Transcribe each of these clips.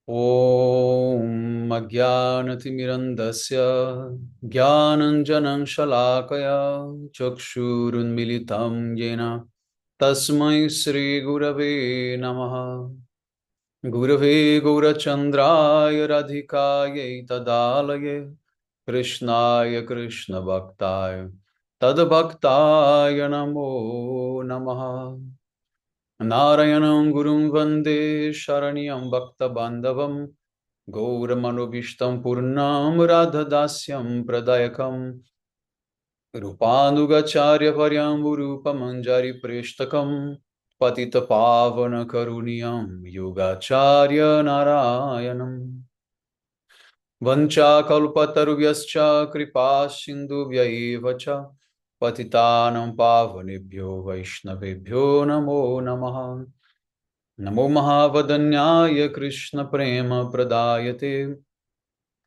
Om Ajnanatimirandasya Jnananjanan Shalakaya Chakshurunmilitam Yena Tasmai Shri Gurave Namaha Gurave Gaurachandraya Radhikaya Tadalaye Krishnaya Krishna Bhaktaya Tadbhaktaya Namo Namaha Narayanam Gurum Vande Sharanyam Bhakta Bandhavam Gauramanubhishtam Purnam Radhadasyam Pradayakam Rupanugacharya Paryamburupa Manjari Preshtakam Patita Pavana Karuniyam Yugacharya Narayanam Vancha Kalpatarubhyascha Kripa Sindhubhyaeva Patitanam Pavanebhyo Vaishnavebhyo Namo Namaha Namo Mahavadanyaya Krishna Prema Pradayate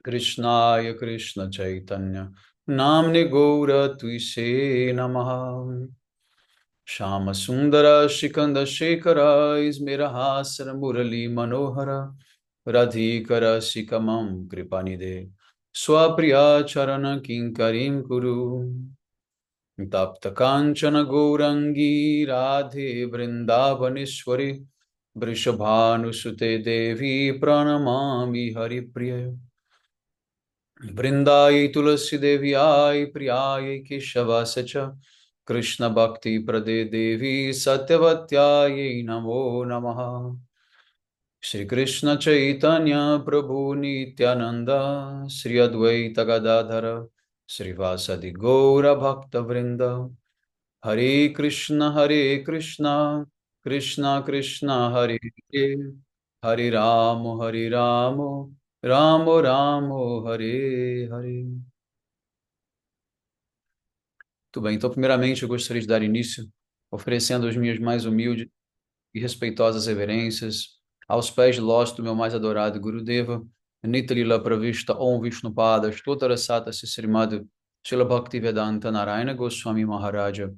Krishnaya Krishna Chaitanya Namne Gaura Tuise Namaha Shama Sundara Shikanda Shekara Ismerahasara Murali Manohara Radhikara Sikamam Kripanide Swapriya Charana Kinkarim Kuru Tapta Kanchana Gourangi Radhe Vrindavaneshwari Vrishabhanusute Devi Pranamami Haripriya Vrindai Tulasi Deviai Priyai Keshavascha Krishna Bhakti Prade Devi Satyavatyai Namo Namaha Shri Krishna Chaitanya Prabhu Nityananda Shri Advaita Gadadhara Shri Vasadi Gaura Bhakta Vrinda Hare Krishna, Krishna Krishna, Hare Hare, Hare Ramo, Ramo Ramo, Hare Hare. Muito bem, então primeiramente eu gostaria de dar início oferecendo as minhas mais humildes e respeitosas reverências aos pés de lótus do meu mais adorado Gurudeva, Nitalila Pravishta Om Vishnupada Stotara Sata Srimad Srila Bhaktivedanta Narayana Goswami Maharaja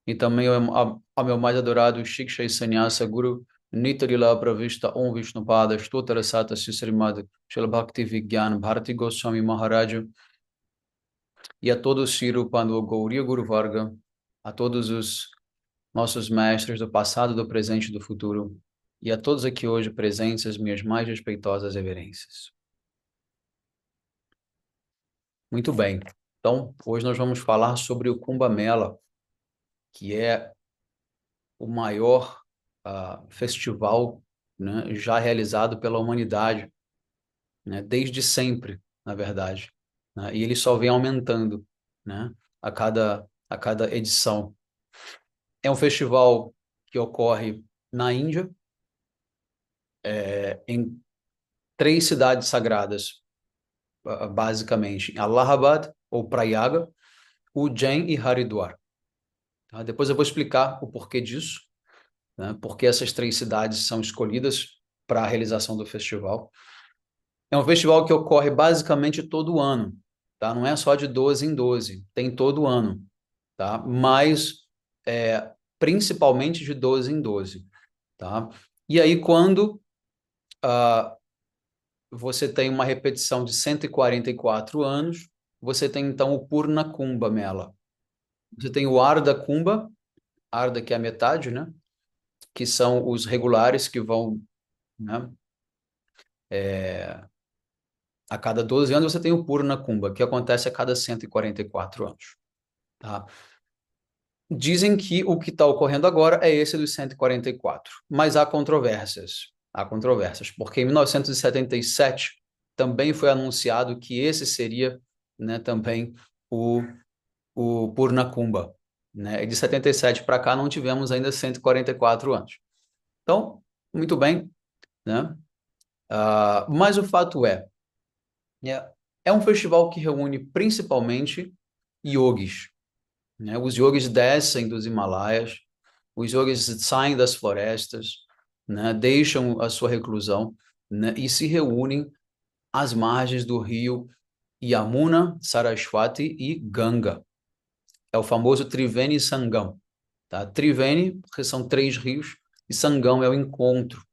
e também ao meu mais adorado Shiksha e Sannyasa Guru Nitarila Pravishta Om Vishnupada Stotara Sata Srimad Srila Bhakti Vigyan Bharati Goswami Maharaja e a todo o Ciro Pando Gauriya Guru Varga, a todos os nossos mestres do passado, do presente e do futuro, e a todos aqui hoje presentes as minhas mais respeitosas reverências. Muito bem, então hoje nós vamos falar sobre o Kumbh Mela, que é o maior festival, né, já realizado pela humanidade, né, desde sempre, na verdade, né, e ele só vem aumentando, né, a cada edição. É um festival que ocorre na Índia, em 3 cidades sagradas, basicamente, Allahabad, ou Prayaga, Ujjain e Haridwar. Tá? Depois eu vou explicar o porquê disso, né? Porque essas 3 cidades são escolhidas para a realização do festival. É um festival que ocorre basicamente todo ano, tá? Não é só de 12 em 12, tem todo ano, tá? Mas principalmente de 12 em 12, tá? E aí quando você tem uma repetição de 144 anos, você tem então o Purna Kumbha Mela. Você tem o Arda Kumbha, Arda que é a metade, né? Que são os regulares que vão, né? A cada 12 anos você tem o Purna Kumbha, que acontece a cada 144 anos. Tá? Dizem que o que está ocorrendo agora é esse dos 144, mas há controvérsias. Há controvérsias, porque em 1977 também foi anunciado que esse seria, né, também o Purna Kumbha. Né? E de 77 para cá não tivemos ainda 144 anos. Então, muito bem, né? Mas o fato é um festival que reúne principalmente yogis, né? Os yogis descem dos Himalaias, os yogis saem das florestas, né? Deixam a sua reclusão, né? E se reúnem às margens do rio Yamuna, Saraswati e Ganga. É o famoso Triveni Sangam. Tá? Triveni, porque são 3 rios, e Sangam é o encontro.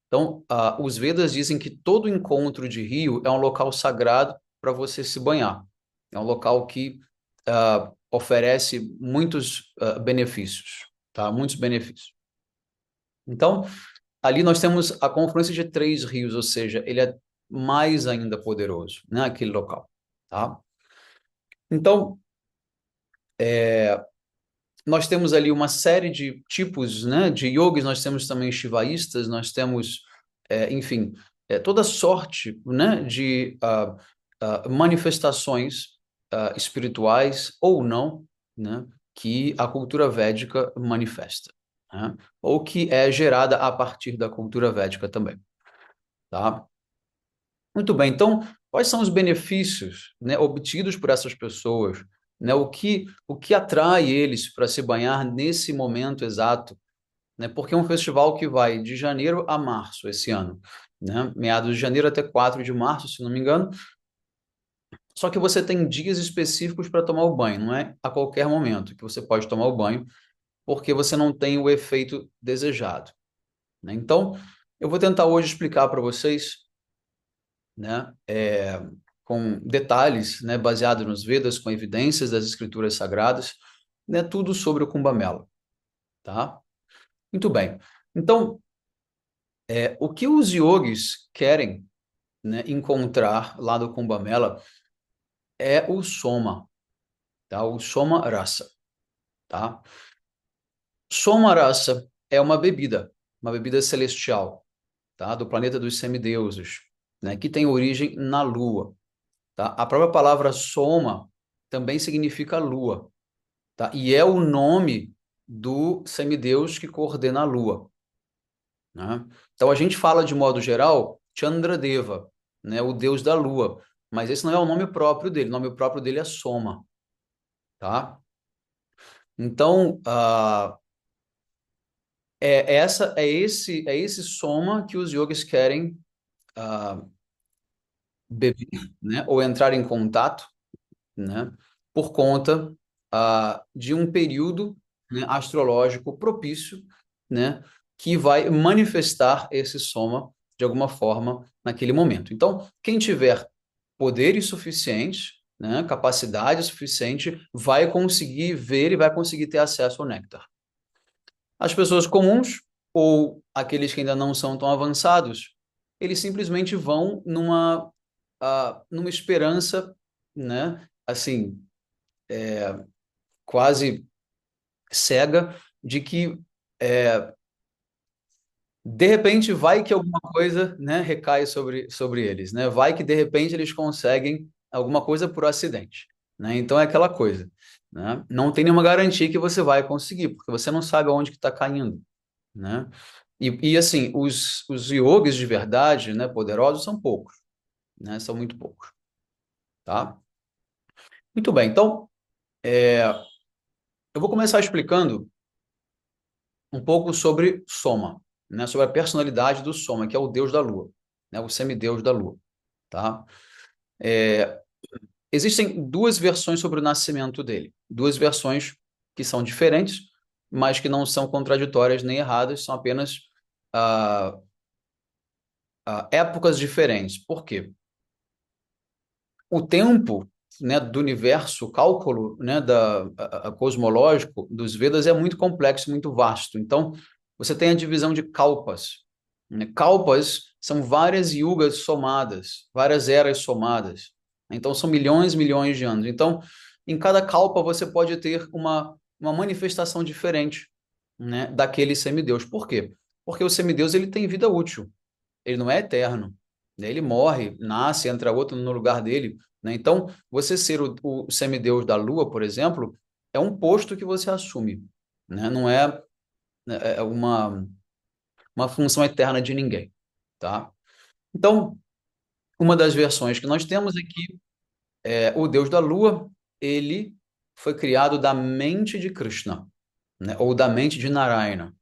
Então, os Vedas dizem que todo encontro de rio é um local sagrado para você se banhar. É um local que oferece muitos benefícios, tá? Muitos benefícios. Então, ali nós temos a confluência de três rios, ou seja, ele é mais ainda poderoso, né? Aquele local, tá? Então, nós temos ali uma série de tipos, né, de yogis, nós temos também shivaístas, nós temos, enfim, toda sorte, né, de manifestações espirituais ou não, né, que a cultura védica manifesta, né, ou que é gerada a partir da cultura védica também, tá? Muito bem, então, quais são os benefícios, né, obtidos por essas pessoas, né, o que atrai eles para se banhar nesse momento exato, né, porque é um festival que vai de janeiro a março esse ano, né, meados de janeiro até 4 de março, se não me engano, só que você tem dias específicos para tomar o banho, não é a qualquer momento que você pode tomar o banho, porque você não tem o efeito desejado, né? Então, eu vou tentar hoje explicar para vocês, né, com detalhes, né, baseado nos Vedas, com evidências das escrituras sagradas, né, tudo sobre o Kumbh Mela, tá? Muito bem. Então, o que os yogis querem, né, encontrar lá do Kumbh Mela é o soma, tá? O soma rasa, tá? Soma rasa é uma bebida celestial, tá? Do planeta dos semideuses, né, que tem origem na Lua, tá? A própria palavra soma também significa lua, tá? E é o nome do semideus que coordena a Lua, né? Então a gente fala de modo geral Chandradeva, né? O deus da Lua, mas esse não é o nome próprio dele. O nome próprio dele é Soma, tá? Então é esse Soma que os yogis querem ah, beber, né? Ou entrar em contato, né, por conta de um período, né, astrológico propício, né, que vai manifestar esse soma de alguma forma naquele momento. Então, quem tiver poderes suficientes, né, capacidade suficiente, vai conseguir ver e vai conseguir ter acesso ao néctar. As pessoas comuns ou aqueles que ainda não são tão avançados, eles simplesmente vão numa esperança, né, assim, quase cega de que de repente vai que alguma coisa, né, recai sobre eles, né? Vai que de repente eles conseguem alguma coisa por acidente, né? Então é aquela coisa, né? Não tem nenhuma garantia que você vai conseguir, porque você não sabe aonde que está caindo, né? E assim, os yogis de verdade, né, poderosos são poucos, né? São muito poucos, tá? Muito bem, então eu vou começar explicando um pouco sobre Soma, né? Sobre a personalidade do Soma, que é o deus da lua, né? O semideus da lua, tá? Existem duas versões sobre o nascimento dele, duas versões que são diferentes, mas que não são contraditórias nem erradas, são apenas ah, épocas diferentes. Por quê? O tempo, né, do universo, o cálculo, né, a cosmológico dos Vedas é muito complexo, muito vasto. Então, você tem a divisão de kalpas, né? Kalpas são várias yugas somadas, várias eras somadas. Então, são milhões, milhões de anos. Então, em cada kalpa você pode ter uma manifestação diferente, né, daquele semideus. Por quê? Porque o semideus ele tem vida útil, ele não é eterno, né? Ele morre, nasce, entra outro no lugar dele, né? Então, você ser o semideus da Lua, por exemplo, é um posto que você assume, né? Não é, uma função eterna de ninguém, tá? Então, uma das versões que nós temos aqui é o Deus da Lua, ele foi criado da mente de Krishna, né? Ou da mente de Narayana,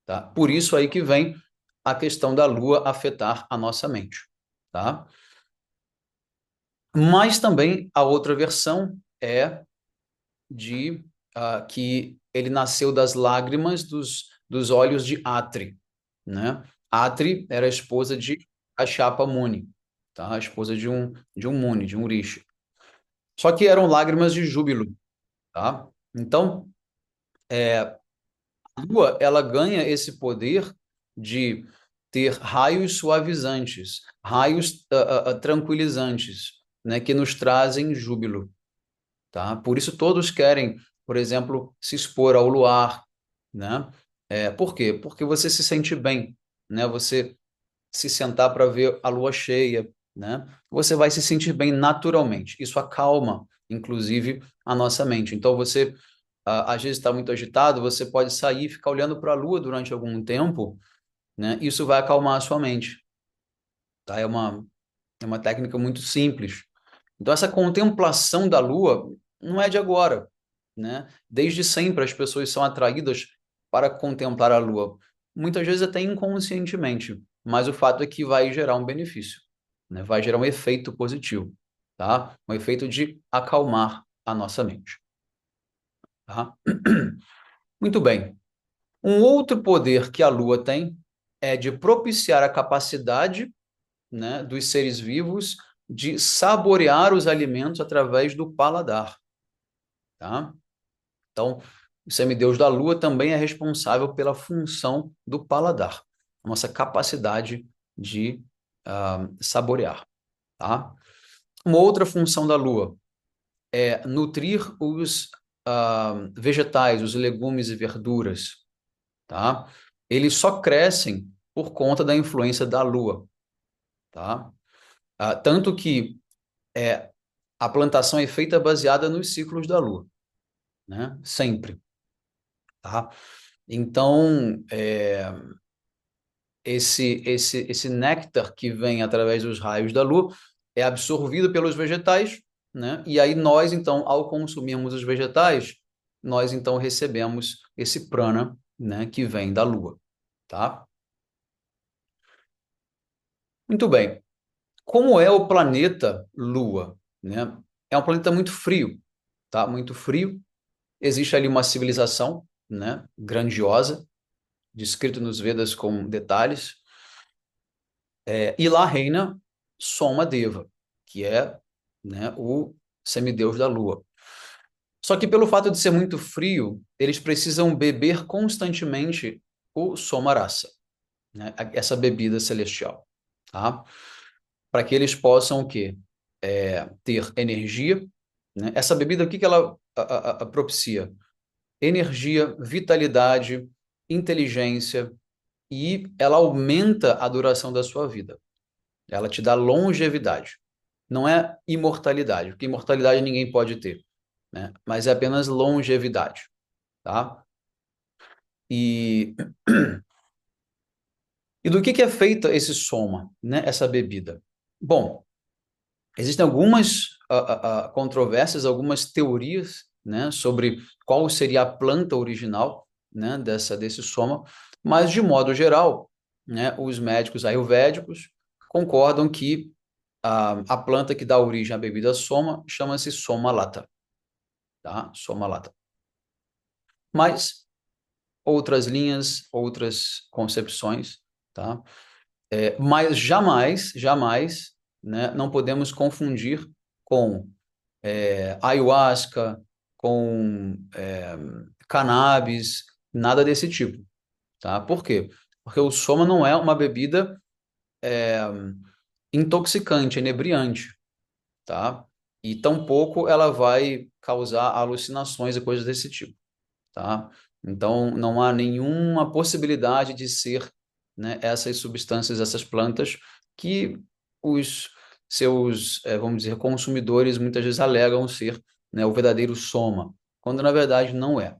tá? Por isso aí que vem a questão da Lua afetar a nossa mente, tá? Mas também a outra versão é de que ele nasceu das lágrimas dos olhos de Atri, né? Atri era a esposa de Achapa-Muni, tá? A esposa de um Muni, de um Rishi. Só que eram lágrimas de júbilo, tá? Então, a Lua, ela ganha esse poder de ter raios suavizantes, raios tranquilizantes, né, que nos trazem júbilo, tá? Por isso todos querem, por exemplo, se expor ao luar, né? Por quê? Porque você se sente bem, né? Você se sentar para ver a lua cheia, né? Você vai se sentir bem naturalmente. Isso acalma, inclusive, a nossa mente. Então, você, às vezes, está muito agitado, você pode sair e ficar olhando para a lua durante algum tempo, né? Isso vai acalmar a sua mente, tá? É uma técnica muito simples. Então, essa contemplação da lua não é de agora, né? Desde sempre as pessoas são atraídas para contemplar a lua, muitas vezes até inconscientemente, mas o fato é que vai gerar um benefício, né? Vai gerar um efeito positivo, tá? Um efeito de acalmar a nossa mente, tá? Muito bem. Um outro poder que a lua tem é de propiciar a capacidade, né, dos seres vivos de saborear os alimentos através do paladar, tá? Então, o semideus da lua também é responsável pela função do paladar, nossa capacidade de saborear, tá? Uma outra função da lua é nutrir os vegetais, os legumes e verduras, tá? Eles só crescem por conta da influência da lua, tá? Tanto que a plantação é feita baseada nos ciclos da lua, né? Sempre, tá? Então, esse néctar que vem através dos raios da lua é absorvido pelos vegetais, né? E aí nós, então, ao consumirmos os vegetais, nós, então, recebemos esse prana, né, que vem da lua, tá? Muito bem. Como é o planeta Lua, né? É um planeta muito frio, tá? Muito frio. Existe ali uma civilização, né, grandiosa, descrito nos Vedas com detalhes, e lá reina Somadeva, que é, né, o semideus da lua. Só que pelo fato de ser muito frio, eles precisam beber constantemente o Somarasa, né, essa bebida celestial, tá? Para que eles possam o quê? Ter energia, né? Essa bebida, o que que ela propicia? Energia, vitalidade, inteligência, e ela aumenta a duração da sua vida. Ela te dá longevidade. Não é imortalidade, porque imortalidade ninguém pode ter, né? Mas é apenas longevidade, tá? E, e do que é feita esse soma, né? Essa bebida? Bom, existem algumas controvérsias, algumas teorias, né? Sobre qual seria a planta original, né? Desse soma, mas de modo geral, né? Os médicos ayurvédicos concordam que a planta que dá origem à bebida soma chama-se Somalata, tá? Somalata. Mas outras linhas, outras concepções, tá? Mas jamais, jamais, né, não podemos confundir com ayahuasca, com cannabis, nada desse tipo, tá? Por quê? Porque o soma não é uma bebida intoxicante, inebriante, tá? E tampouco ela vai causar alucinações e coisas desse tipo, tá? Então, não há nenhuma possibilidade de ser, né, essas substâncias, essas plantas que os seus, vamos dizer, consumidores muitas vezes alegam ser, né, o verdadeiro soma, quando na verdade não é,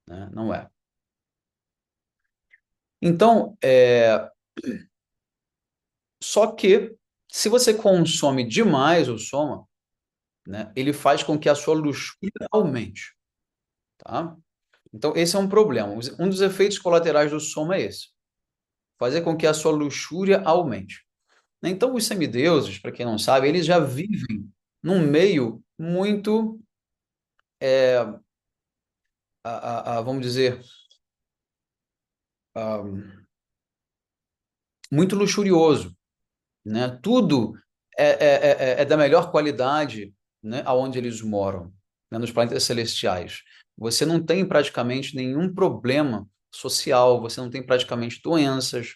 né? Não é. Então, só que se você consome demais o soma, né, ele faz com que a sua luxúria aumente, tá? Então, esse é um problema. Um dos efeitos colaterais do soma é esse: fazer com que a sua luxúria aumente. Então, os semideuses, para quem não sabe, eles já vivem num meio muito, vamos dizer, muito luxurioso, né? Tudo é da melhor qualidade, né? Aonde eles moram, né? Nos planetas celestiais. Você não tem praticamente nenhum problema social, você não tem praticamente doenças,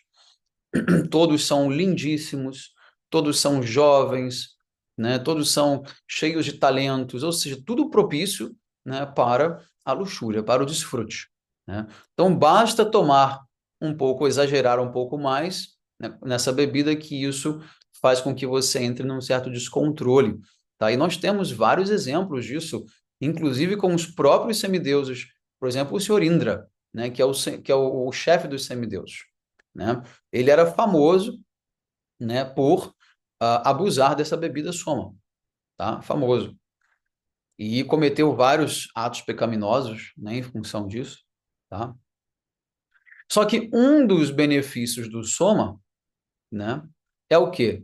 todos são lindíssimos, todos são jovens, né? Todos são cheios de talentos, ou seja, tudo propício, né, para a luxúria, para o desfrute, né? Então basta tomar um pouco, exagerar um pouco mais, né, nessa bebida que isso faz com que você entre num certo descontrole, tá? E nós temos vários exemplos disso, inclusive com os próprios semideuses, por exemplo, o senhor Indra, né, que é o chefe dos semideuses, né? Ele era famoso, né, por abusar dessa bebida soma, tá? Famoso. E cometeu vários atos pecaminosos, né, em função disso, tá? Só que um dos benefícios do soma, né, é o quê?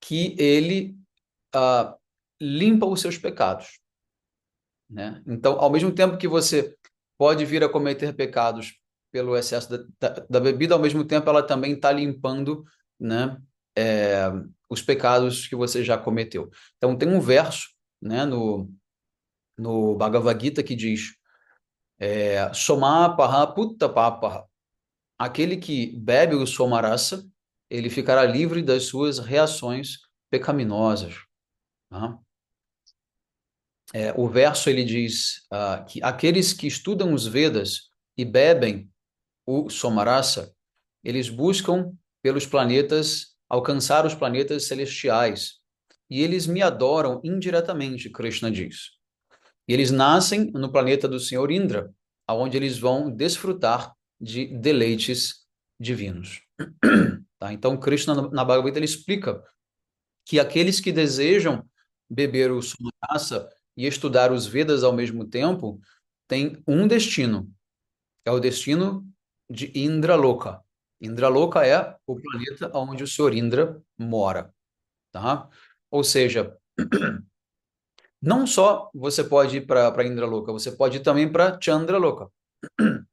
Que ele ah, limpa os seus pecados, né? Então, ao mesmo tempo que você pode vir a cometer pecados pelo excesso da bebida, ao mesmo tempo ela também está limpando, né, é, os pecados que você já cometeu. Então, tem um verso, né, no Bhagavad Gita que diz: Soma paha putta papaha. Aquele que bebe o somarasa, ele ficará livre das suas reações pecaminosas. Tá? O verso ele diz que aqueles que estudam os Vedas e bebem o Somarasa, eles buscam pelos planetas, alcançar os planetas celestiais. E eles me adoram indiretamente, Krishna diz. E eles nascem no planeta do Senhor Indra, aonde eles vão desfrutar de deleites divinos. Tá? Então, Krishna, na Bhagavad Gita, ele explica que aqueles que desejam beber o Sumarasa e estudar os Vedas ao mesmo tempo têm um destino, é o destino de Indraloka. Indraloka é o planeta onde o Senhor Indra mora, tá? Ou seja, não só você pode ir para Indraloka, você pode ir também para Chandraloka,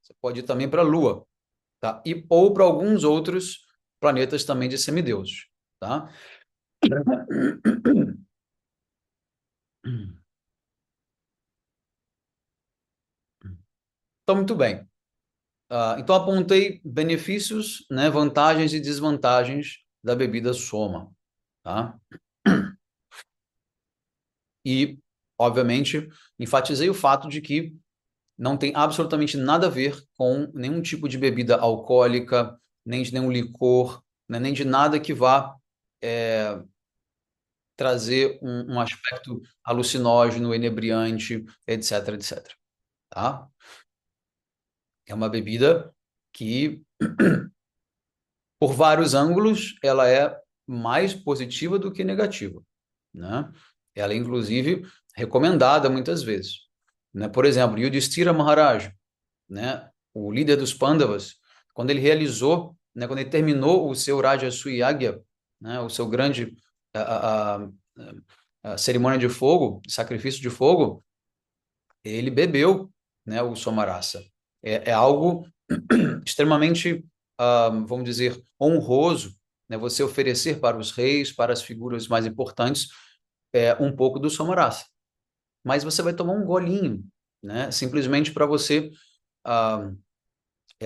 você pode ir também para a Lua, tá? E ou para alguns outros planetas também de semideuses, tá? Então, muito bem. Então, apontei benefícios, né, vantagens e desvantagens da bebida soma, tá? E, obviamente, enfatizei o fato de que não tem absolutamente nada a ver com nenhum tipo de bebida alcoólica, nem de nenhum licor, né, nem de nada que vá trazer um aspecto alucinógeno, enebriante, etc, etc, tá? É uma bebida que por vários ângulos, ela é mais positiva do que negativa, né? Ela é, inclusive, recomendada muitas vezes, né? Por exemplo, Yudhishthira Maharaj, né? O líder dos Pandavas, quando ele realizou, né? Quando ele terminou o seu Rajasuya Yagya, né? O seu grande a cerimônia de fogo, sacrifício de fogo, ele bebeu, né? O Somarasa. É algo extremamente, vamos dizer, honroso, né? Você oferecer para os reis, para as figuras mais importantes, um pouco do Somarasa. Mas você vai tomar um golinho, né? Simplesmente para você ah,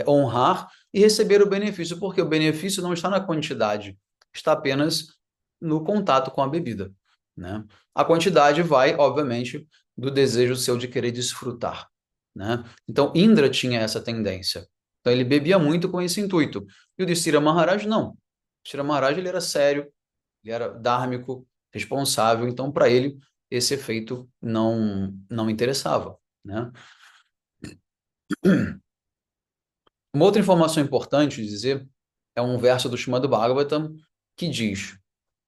honrar e receber o benefício, porque o benefício não está na quantidade, está apenas no contato com a bebida, né? A quantidade vai, obviamente, do desejo seu de querer desfrutar, né? Então, Indra tinha essa tendência. Então, ele bebia muito com esse intuito. E o Distira Maharaj, não. O Distira Maharaj, ele era sério, ele era dármico, responsável. Então, para ele, esse efeito não interessava, né? Uma outra informação importante de dizer é um verso do Srimad Bhagavatam que diz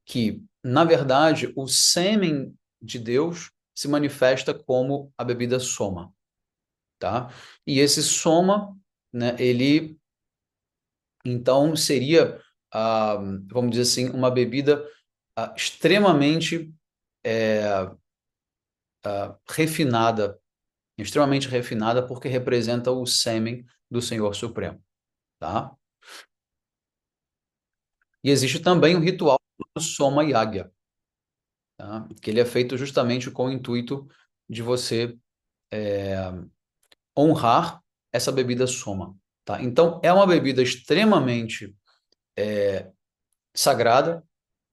que, na verdade, o sêmen de Deus se manifesta como a bebida soma, tá? E esse soma, né, ele então seria, vamos dizer assim, uma bebida extremamente refinada, extremamente refinada, porque representa o sêmen do Senhor Supremo, tá? E existe também um ritual do Soma Yagya, tá? Que ele é feito justamente com o intuito de você honrar essa bebida Soma, tá? Então, é uma bebida extremamente sagrada,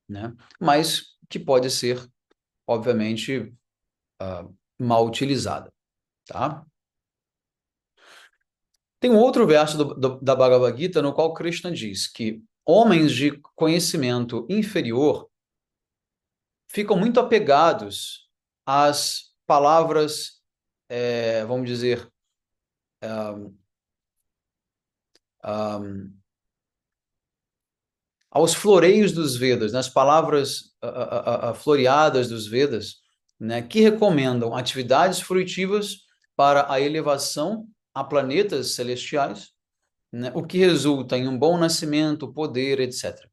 né? Mas que pode ser, obviamente, mal utilizada, tá? Tem um outro verso da Bhagavad Gita no qual Krishna diz que homens de conhecimento inferior ficam muito apegados às palavras, vamos dizer, aos floreios dos Vedas, nas palavras floreadas dos Vedas, né, que recomendam atividades fruitivas para a elevação a planetas celestiais, né, o que resulta em um bom nascimento, poder, etc.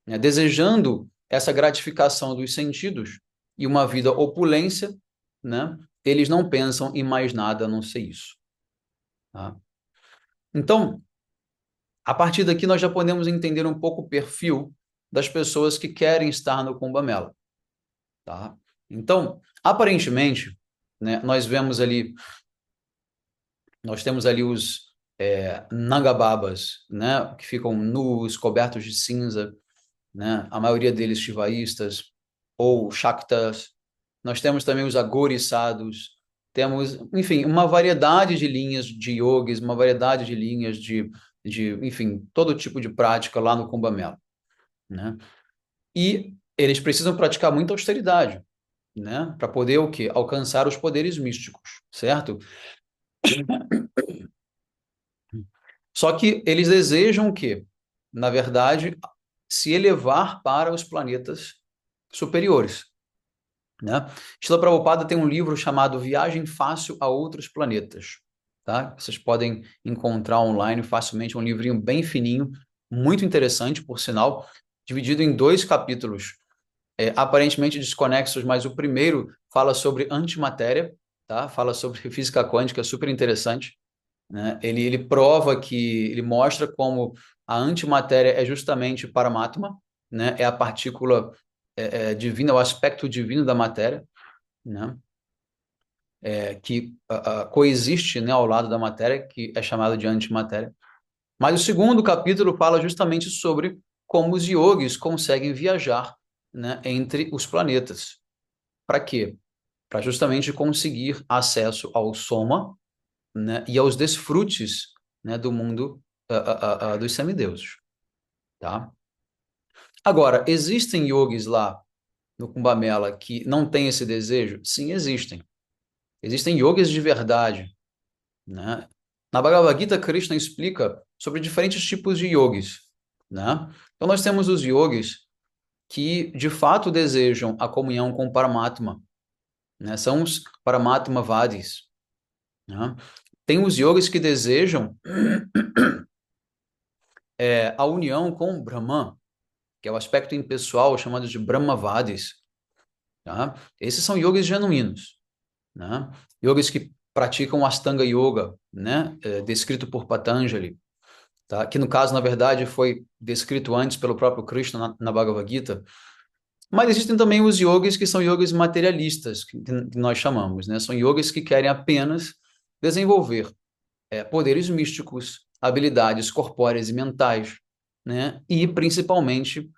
Né, desejando essa gratificação dos sentidos e uma vida opulência, né, eles não pensam em mais nada a não ser isso. Tá? Então, a partir daqui, nós já podemos entender um pouco o perfil das pessoas que querem estar no Kumbh Mela, tá? Então, aparentemente, né, nós temos ali os Nagababas, né, que ficam nus, cobertos de cinza, né, a maioria deles shivaístas ou shaktas. Nós temos também os agoriçados, temos, enfim, uma variedade de linhas de yogis, uma variedade de linhas enfim, todo tipo de prática lá no Kumbh Mela, né? E eles precisam praticar muita austeridade, né? Para poder o quê? Alcançar os poderes místicos, certo? Só que eles desejam o quê? Na verdade, se elevar para os planetas superiores, né? Srila Prabhupada tem um livro chamado Viagem Fácil a Outros Planetas, tá? Vocês podem encontrar online facilmente, é um livrinho bem fininho, muito interessante, por sinal, dividido em 2 capítulos, aparentemente desconexos, mas o primeiro fala sobre antimatéria, tá? Fala sobre física quântica, super interessante, né? Ele prova ele mostra como a antimatéria é justamente Paramatma, né? É a partícula divina, o aspecto divino da matéria, né? Que coexiste, né, ao lado da matéria, que é chamado de antimatéria. Mas o segundo capítulo fala justamente sobre como os yogis conseguem viajar, né, entre os planetas. Para quê? Para justamente conseguir acesso ao soma, né, e aos desfrutes, né, do mundo dos semideuses. Tá? Agora, existem yogis lá no Kumbh Mela que não têm esse desejo? Sim, existem. Existem yogis de verdade, né? Na Bhagavad Gita, Krishna explica sobre diferentes tipos de yogis, né? Então, nós temos os yogis que, de fato, desejam a comunhão com o Paramatma, né? São os Paramatmavadis, né? Tem os yogis que desejam a união com o Brahman, que é o aspecto impessoal chamado de Brahmavadis, tá? Esses são yogis genuínos, né? Yogis que praticam Astanga Yoga, né? Descrito por Patanjali, tá? Que no caso, na verdade, foi descrito antes pelo próprio Krishna na Bhagavad Gita. Mas existem também os yogis que são yogis materialistas, que nós chamamos, né? São yogis que querem apenas desenvolver poderes místicos, habilidades corpóreas e mentais, né? E principalmente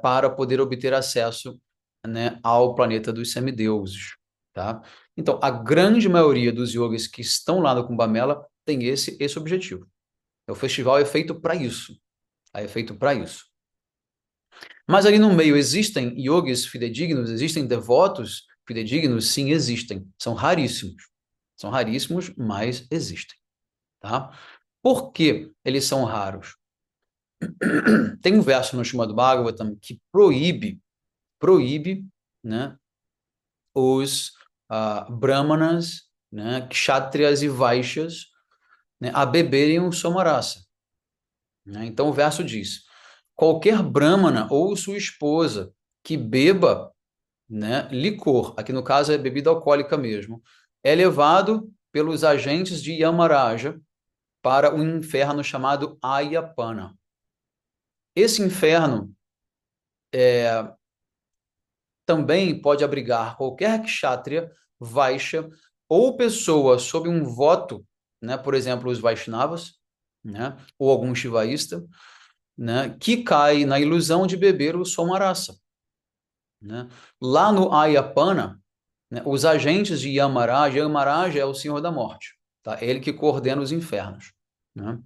para poder obter acesso, né, ao planeta dos semideuses, tá? Então, a grande maioria dos yogis que estão lá no Kumbh Mela tem esse objetivo. O festival é feito para isso. É feito para isso. Mas ali no meio existem yogis fidedignos, existem devotos fidedignos? Sim, existem. São raríssimos. São raríssimos, mas existem, tá? Por que eles são raros? Tem um verso no Srimad Bhagavatam que proíbe, né, os brahmanas, né, kshatriyas e vaishyas, né, a beberem o somarasa, né? Então o verso diz: qualquer brahmana ou sua esposa que beba, né, licor, aqui no caso é bebida alcoólica mesmo, é levado pelos agentes de Yamaraja para um inferno chamado Ayapana. Esse inferno também pode abrigar qualquer kshatriya, vaishya ou pessoa sob um voto, né, por exemplo, os Vaishnavas, né, ou algum shivaísta, né, que cai na ilusão de beber o somarasa, né? Lá no Ayapana, né, os agentes de Yamaraja, Yamaraja é o Senhor da Morte, tá? Ele que coordena os infernos, né?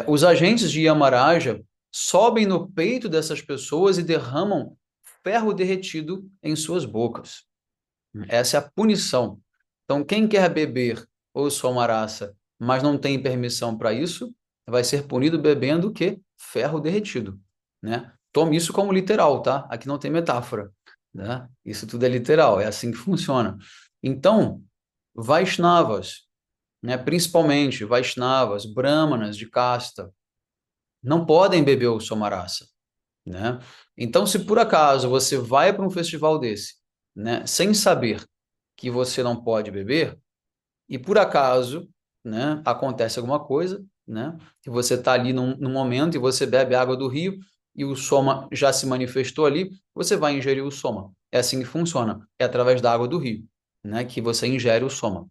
Os agentes de Yamaraja sobem no peito dessas pessoas e derramam ferro derretido em suas bocas. Essa é a punição. Então, quem quer beber o somarasa, mas não tem permissão para isso, vai ser punido bebendo o quê? Ferro derretido, né? Tome isso como literal, tá? Aqui não tem metáfora, né? Isso tudo é literal, é assim que funciona. Então, Vaishnavas, né, principalmente Vaishnavas, Brahmanas de casta, não podem beber o somarasa, né? Então, se por acaso você vai para um festival desse, né, sem saber que você não pode beber, e por acaso, né, acontece alguma coisa, né, que você está ali num momento e você bebe água do rio e o soma já se manifestou ali, você vai ingerir o soma. É assim que funciona, é através da água do rio, né, que você ingere o soma.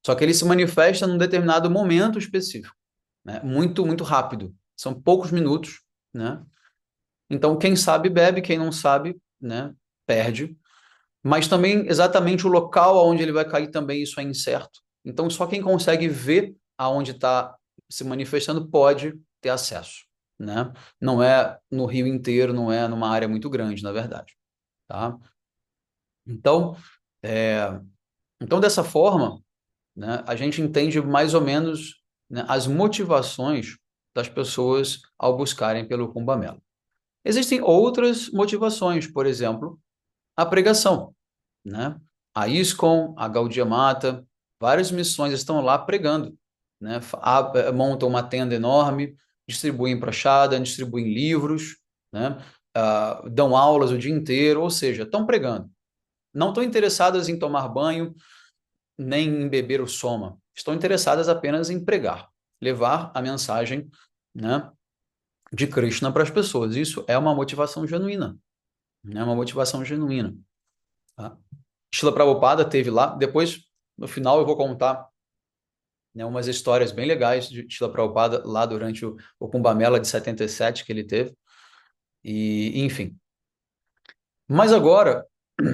Só que ele se manifesta num determinado momento específico, né, muito, muito rápido. São poucos minutos, né? Então, quem sabe bebe, quem não sabe, né, perde. Mas também exatamente o local onde ele vai cair também isso é incerto. Então só quem consegue ver aonde está se manifestando pode ter acesso, né? Não é no Rio inteiro, não é numa área muito grande, na verdade, tá? Então, é, então dessa forma, né, a gente entende mais ou menos, né, as motivações das pessoas ao buscarem pelo Kumbh Mela. Existem outras motivações, por exemplo, a pregação, né? A ISKCON, a Gaudiya Mata, várias missões estão lá pregando, né? Montam uma tenda enorme, distribuem prachada, distribuem livros, né? Dão aulas o dia inteiro, ou seja, estão pregando. Não estão interessadas em tomar banho, nem em beber o soma. Estão interessadas apenas em pregar, levar a mensagem, né, de Krishna para as pessoas. Isso é uma motivação genuína, né? Uma motivação genuína, tá? Srila Prabhupada teve lá. Depois, no final, eu vou contar, né, umas histórias bem legais de Srila Prabhupada lá durante o Kumbh Mela de 77 que ele teve. E, enfim. Mas agora,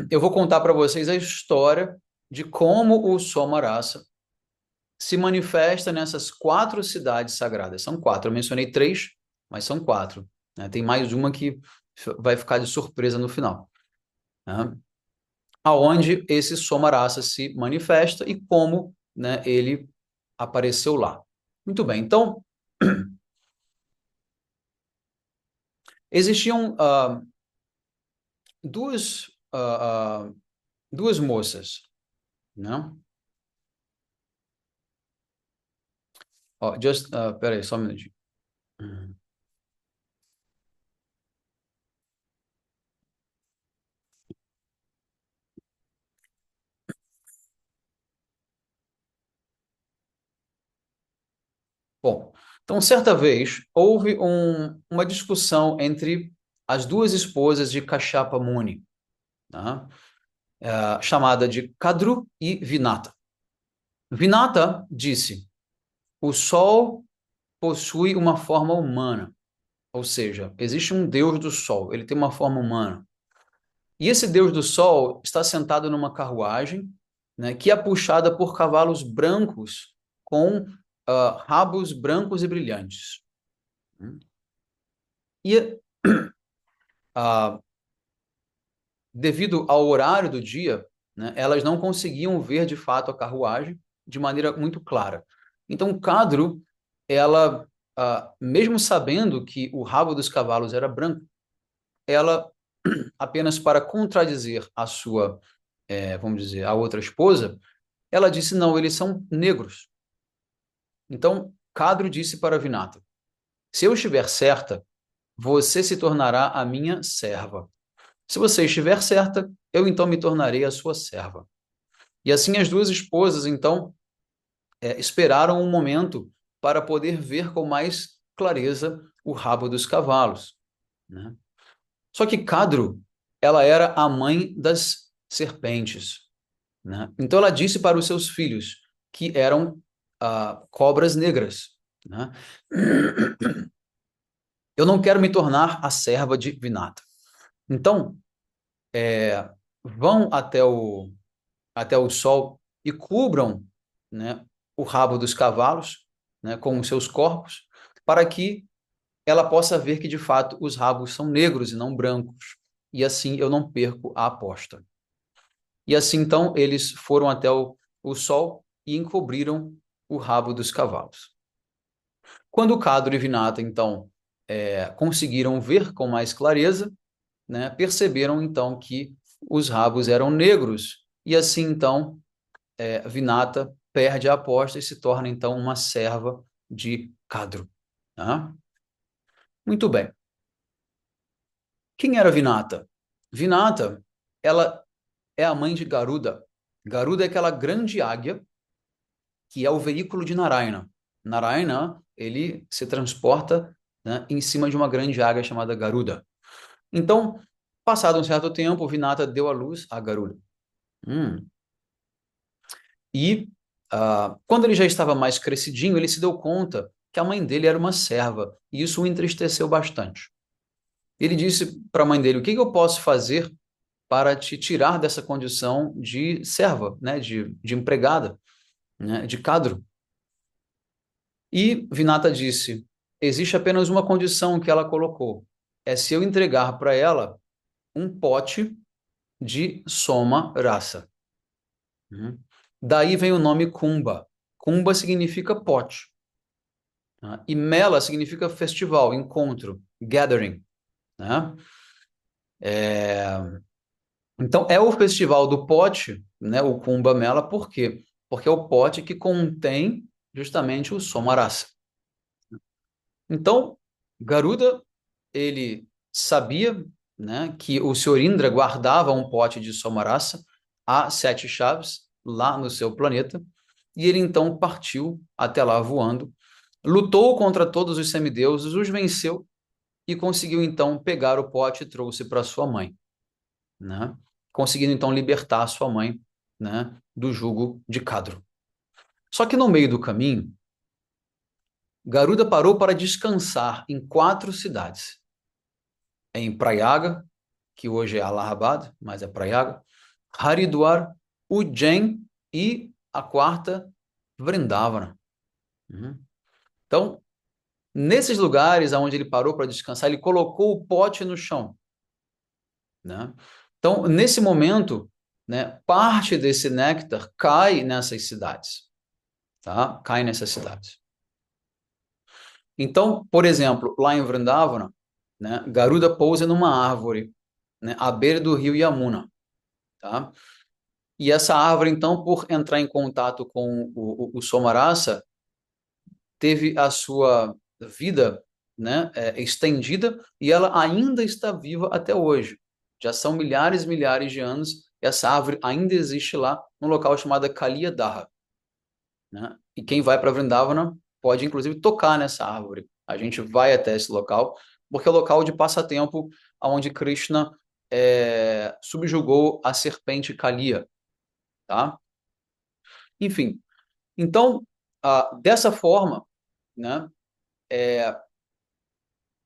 eu vou contar para vocês a história de como o Somarasa se manifesta nessas 4 cidades sagradas. São 4. Eu mencionei 3, mas são 4, né? Tem mais uma que vai ficar de surpresa no final, né? Aonde esse Somarasa se manifesta e como, né, ele apareceu lá. Muito bem, então, existiam duas, duas moças, né? Peraí, só um minutinho. Bom, então, certa vez, houve uma discussão entre as duas esposas de Kashyapa Muni, né? Chamada de Kadru e Vinata. Vinata disse: o Sol possui uma forma humana, ou seja, existe um Deus do Sol, ele tem uma forma humana. E esse Deus do Sol está sentado numa carruagem, né, que é puxada por cavalos brancos com rabos brancos e brilhantes. E uh, devido ao horário do dia, né, elas não conseguiam ver de fato a carruagem de maneira muito clara. Então, Kadru, ela, mesmo sabendo que o rabo dos cavalos era branco, ela, apenas para contradizer a sua, vamos dizer, a outra esposa, ela disse: não, eles são negros. Então, Kadru disse para Vinata: se eu estiver certa, você se tornará a minha serva. Se você estiver certa, eu então me tornarei a sua serva. E assim as duas esposas, então, esperaram um momento para poder ver com mais clareza o rabo dos cavalos, né? Só que Cadro, ela era a mãe das serpentes, né? Então ela disse para os seus filhos, que eram cobras negras, né? Eu não quero me tornar a serva de Vinata. Então, vão até o sol e cubram, né, o rabo dos cavalos, né, com os seus corpos, para que ela possa ver que de fato os rabos são negros e não brancos. E assim eu não perco a aposta. E assim então eles foram até o sol e encobriram o rabo dos cavalos. Quando Cadro e Vinata então conseguiram ver com mais clareza, né, perceberam então que os rabos eram negros. E assim então Vinata perde a aposta e se torna então uma serva de Cadro. Tá? Muito bem. Quem era Vinata? Vinata, ela é a mãe de Garuda. Garuda é aquela grande águia que é o veículo de Narayana. Narayana, ele se transporta, né, em cima de uma grande águia chamada Garuda. Então, passado um certo tempo, Vinata deu à luz a Garuda. Hum. E quando ele já estava mais crescidinho, ele se deu conta que a mãe dele era uma serva, e isso o entristeceu bastante. Ele disse para a mãe dele: o que eu posso fazer para te tirar dessa condição de serva, né, de empregada, né, de cadro? E Vinata disse: existe apenas uma condição que ela colocou, é se eu entregar para ela um pote de soma rasa. Daí vem o nome Kumbha. Kumbha significa pote, né? E Mela significa festival, encontro, gathering, né? Então, é o festival do pote, né, o Kumbha Mela, por quê? Porque é o pote que contém justamente o Somarasa. Então, Garuda, ele sabia, né, que o Senhor Indra guardava um pote de Somarasa a 7 chaves lá no seu planeta, e ele então partiu até lá voando, lutou contra todos os semideuses, os venceu e conseguiu então pegar o pote e trouxe para sua mãe, né? Conseguindo então libertar sua mãe, né, do jugo de Cadro. Só que no meio do caminho, Garuda parou para descansar em 4 cidades. Em Prayaga, que hoje é Allahabad, mas é Prayaga, Haridwar, Ujjain e a quarta, Vrindavana. Uhum. Então, nesses lugares onde ele parou para descansar, ele colocou o pote no chão, né? Então, nesse momento, né, parte desse néctar cai nessas cidades, tá? Cai nessas cidades. Então, por exemplo, lá em Vrindavana, né, Garuda pousa numa árvore, né, à beira do rio Yamuna, tá? E essa árvore, então, por entrar em contato com o Somarasa, teve a sua vida, né, estendida e ela ainda está viva até hoje. Já são milhares e milhares de anos e essa árvore ainda existe lá num local chamado Kaliadaha, né? E quem vai para Vrindavana pode, inclusive, tocar nessa árvore. A gente vai até esse local, porque é o local de passatempo onde Krishna subjugou a serpente Kaliya, tá? Enfim, então, dessa forma, né,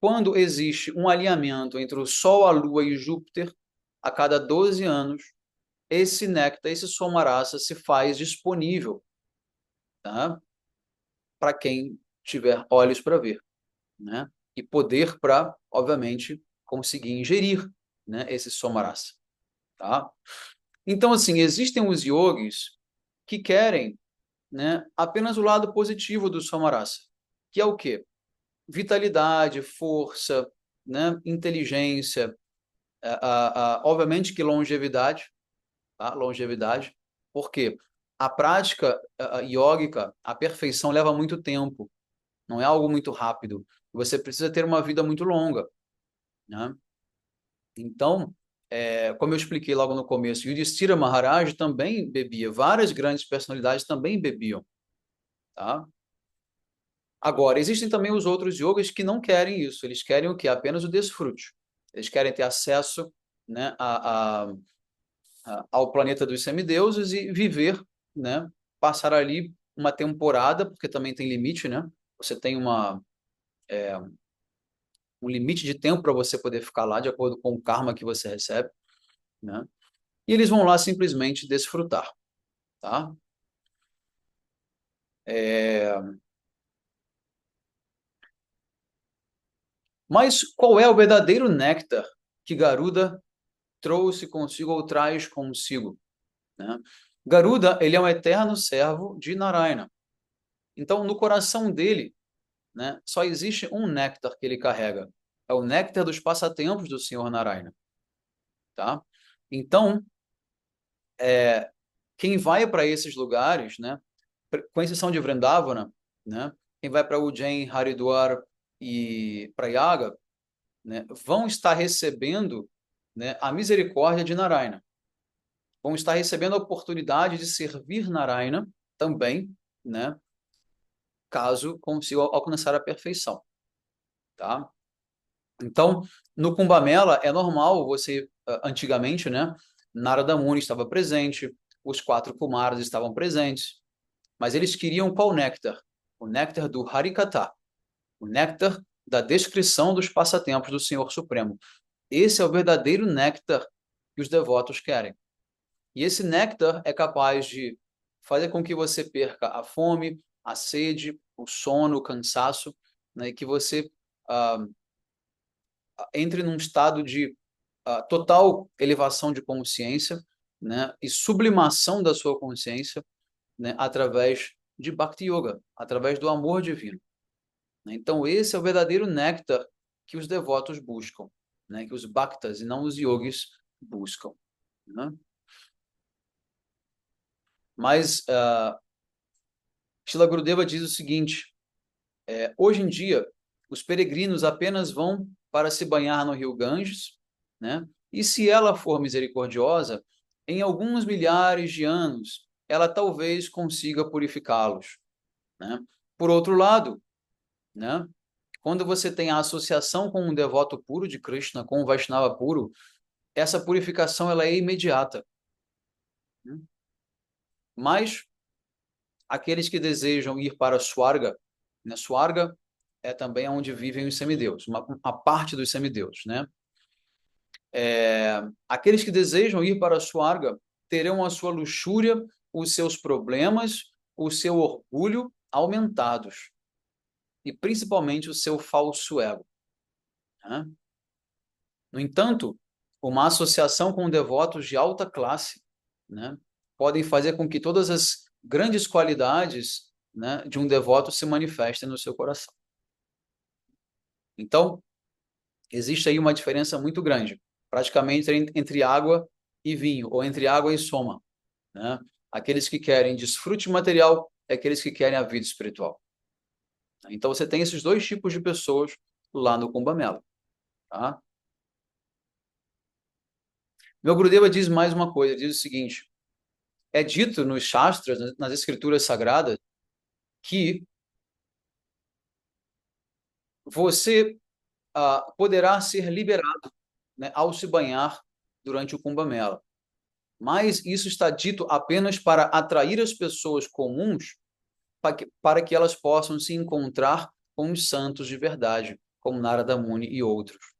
quando existe um alinhamento entre o Sol, a Lua e Júpiter, a cada 12 anos, esse néctar, esse somarasa se faz disponível, tá? Para quem tiver olhos para ver, né? E poder para, obviamente, conseguir ingerir, né, esse somarasa, tá? Então, assim, existem os yogis que querem, né, apenas o lado positivo do somarasa, que é o quê? Vitalidade, força, né, inteligência, obviamente que longevidade, tá? Longevidade, porque a prática yógica, a perfeição leva muito tempo, não é algo muito rápido. Você precisa ter uma vida muito longa, né? Então, como eu expliquei logo no começo, Yudhishthira Maharaj também bebia, várias grandes personalidades também bebiam, tá? Agora, existem também os outros yogis que não querem isso. Eles querem o quê? Apenas o desfrute. Eles querem ter acesso, né, ao planeta dos semideuses e viver, né, passar ali uma temporada, porque também tem limite, né? Você tem um limite de tempo para você poder ficar lá, de acordo com o karma que você recebe, né? E eles vão lá simplesmente desfrutar, tá? É... Mas qual é o verdadeiro néctar que Garuda trouxe consigo ou traz consigo, né? Garuda, ele é um eterno servo de Narayana. Então, no coração dele, né, só existe um néctar que ele carrega. É o néctar dos passatempos do Senhor Narayana, tá? Então, quem vai para esses lugares, né, com exceção de Vrindavana, né, quem vai para Ujjain, Haridwar e Prayaga, né, vão estar recebendo, né, a misericórdia de Narayana. Vão estar recebendo a oportunidade de servir Narayana também, né, caso consigam alcançar a perfeição, tá? Então, no Kumbh Mela é normal você, antigamente, né, Narada Muni estava presente, os quatro Kumaras estavam presentes, mas eles queriam qual néctar? O néctar do Harikata, o néctar da descrição dos passatempos do Senhor Supremo. Esse é o verdadeiro néctar que os devotos querem. E esse néctar é capaz de fazer com que você perca a fome, a sede, o sono, o cansaço, né, e que você ah, entre num estado de total elevação de consciência, né, e sublimação da sua consciência, né, através de Bhakti Yoga, através do amor divino. Então, esse é o verdadeiro néctar que os devotos buscam, né, que os bhaktas e não os yogis buscam. Né? Mas Srila Gurudeva diz o seguinte: hoje em dia, os peregrinos apenas vão para se banhar no rio Ganges, né? E se ela for misericordiosa, em alguns milhares de anos, ela talvez consiga purificá-los, né? Por outro lado, né? Quando você tem a associação com um devoto puro de Krishna, com um Vaishnava puro, essa purificação ela é imediata, né? Mas aqueles que desejam ir para Swarga, né? Swarga é também onde vivem os semideuses, uma parte dos semideuses, né? Aqueles que desejam ir para Swarga terão a sua luxúria, os seus problemas, o seu orgulho aumentados e principalmente o seu falso ego, né? No entanto, uma associação com devotos de alta classe, né, podem fazer com que todas as grandes qualidades, né, de um devoto se manifestem no seu coração. Então, existe aí uma diferença muito grande, praticamente entre água e vinho, ou entre água e soma, né? Aqueles que querem desfrute material e aqueles que querem a vida espiritual. Então, você tem esses dois tipos de pessoas lá no Kumbh Mela, tá? Meu Gurudeva diz mais uma coisa, diz o seguinte: é dito nos Shastras, nas escrituras sagradas, que você poderá ser liberado, né, ao se banhar durante o Kumbh Mela. Mas isso está dito apenas para atrair as pessoas comuns para que elas possam se encontrar com os santos de verdade, como Narada Muni e outros.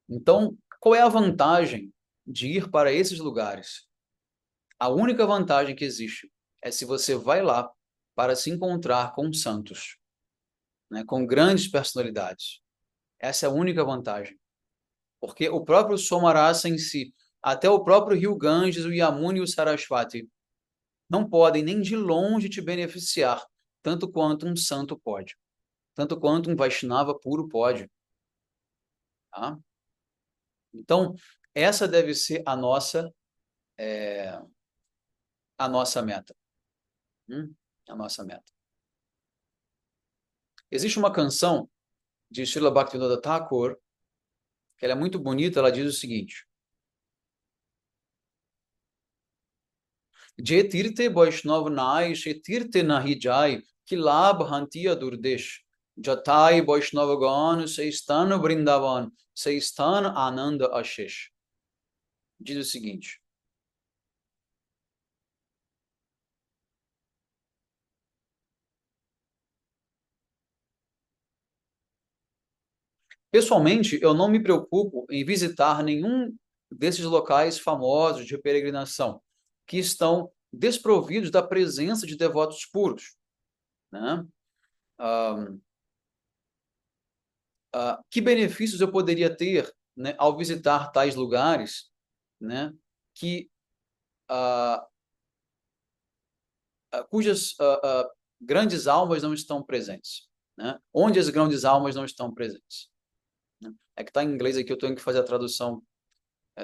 Então, qual é a vantagem de ir para esses lugares? A única vantagem que existe é se você vai lá para se encontrar com santos, né, com grandes personalidades. Essa é a única vantagem. Porque o próprio Somarasa em si, até o próprio Rio Ganges, o Yamuna e o Sarasvati, não podem nem de longe te beneficiar, tanto quanto um santo pode, tanto quanto um Vaishnava puro pode. Tá? Então, essa deve ser a nossa meta. A nossa meta. Existe uma canção de Srila Bhaktivinoda Thakur, que ela é muito bonita, ela diz o seguinte: Je tirte Vaishnav nai, she tirte nahi jai, ki labh hantia durdesh. Jatai Vaishnava gan, se stan Vrindavan, se stan Ananda Ashish. Diz o seguinte: pessoalmente, eu não me preocupo em visitar nenhum desses locais famosos de peregrinação que estão desprovidos da presença de devotos puros, né? Ah, que benefícios eu poderia ter, né, ao visitar tais lugares, né, que ah, cujas grandes almas não estão presentes, né? Onde as grandes almas não estão presentes, né? É que está em inglês aqui, eu tenho que fazer a tradução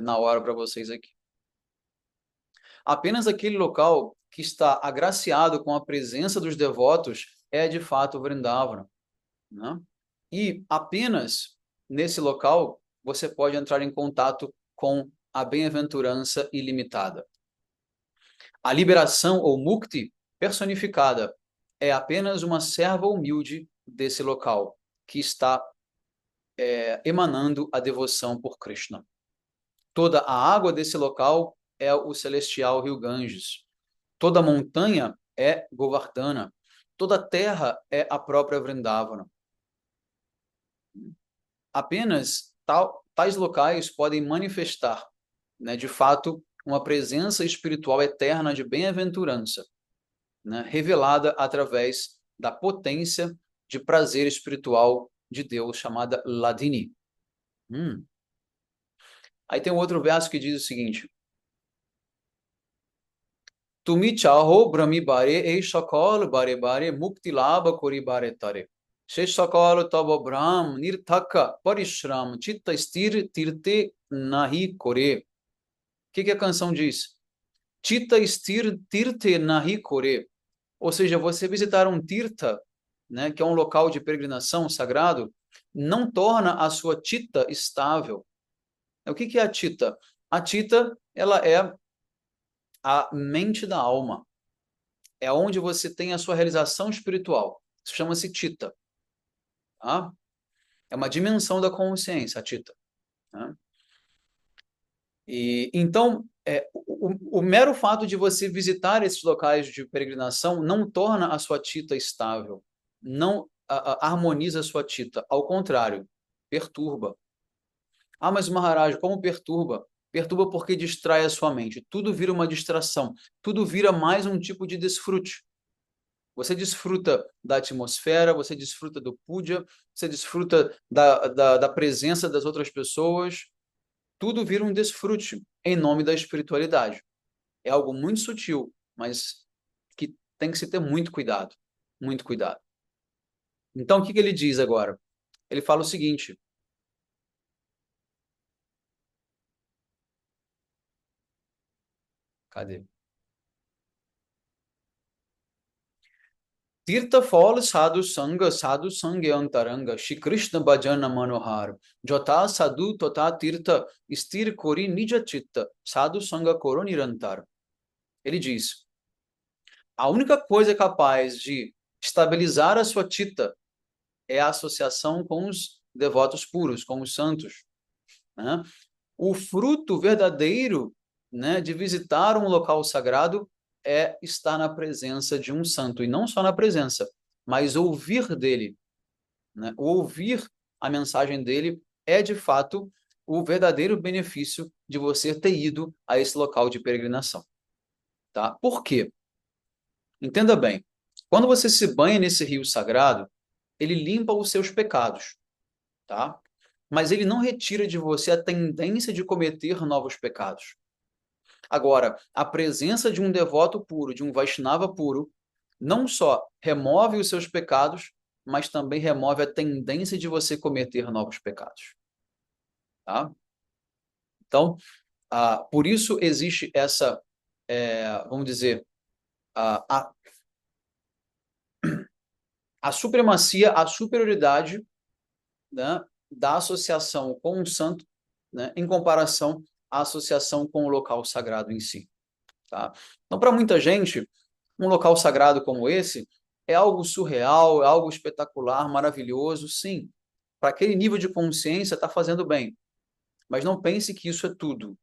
na hora para vocês aqui. Apenas aquele local que está agraciado com a presença dos devotos é de fato Vrindavana, né? E apenas nesse local você pode entrar em contato com a bem-aventurança ilimitada. A liberação ou mukti personificada é apenas uma serva humilde desse local que está emanando a devoção por Krishna. Toda a água desse local é o celestial rio Ganges. Toda montanha é Govardhana. Toda terra é a própria Vrindavana. Apenas tais locais podem manifestar, né, de fato, uma presença espiritual eterna de bem-aventurança, né, revelada através da potência de prazer espiritual de Deus, chamada Ladini. Aí tem um outro verso que diz o seguinte: Tumi chaho brahmi bare ei shakal bare bare mukti labha kori bare tare. She shakal tava brahm nirthaka parishram chitta sthir tirte nahi kore. O que a canção diz? Chitta sthir tirte nahi kore. Ou seja, você visitar um tirtha, né, que é um local de peregrinação sagrado, não torna a sua chitta estável. O que é a chitta? A chitta, ela é a mente da alma. É onde você tem a sua realização espiritual. Isso chama-se chitta. Tá? É uma dimensão da consciência, a chitta. Tá? E então, o mero fato de você visitar esses locais de peregrinação não torna a sua chitta estável, não harmoniza a sua chitta, ao contrário, perturba. Ah, mas Maharaj, como perturba? Perturba porque distrai a sua mente. Tudo vira uma distração, tudo vira mais um tipo de desfrute. Você desfruta da atmosfera, você desfruta do puja, você desfruta da presença das outras pessoas, tudo vira um desfrute em nome da espiritualidade. É algo muito sutil, mas que tem que se ter muito cuidado, muito cuidado. Então, o que ele diz agora? Ele fala o seguinte: cadê? Tirtha fal sadhu sanga antaranga, Shri Krishna bhajana manohar, jota sadhu tota tirtha, stir kori nija chitta, sadhu sanga koro nirantar. Ele diz: a única coisa capaz de estabilizar a sua chitta é a associação com os devotos puros, com os santos, né? O fruto verdadeiro, né, de visitar um local sagrado é estar na presença de um santo, e não só na presença, mas ouvir dele, né? O ouvir a mensagem dele é, de fato, o verdadeiro benefício de você ter ido a esse local de peregrinação. Tá? Por quê? Entenda bem, quando você se banha nesse rio sagrado, ele limpa os seus pecados, tá? Mas ele não retira de você a tendência de cometer novos pecados. Agora, a presença de um devoto puro, de um Vaishnava puro, não só remove os seus pecados, mas também remove a tendência de você cometer novos pecados. Tá? Então, por isso existe essa, vamos dizer, a, a supremacia, a superioridade, né, da associação com um santo, né, em comparação à associação com o local sagrado em si. tá? Então, para muita gente, um local sagrado como esse é algo surreal, é algo espetacular, maravilhoso, sim. Para aquele nível de consciência, está fazendo bem. Mas não pense que isso é tudo.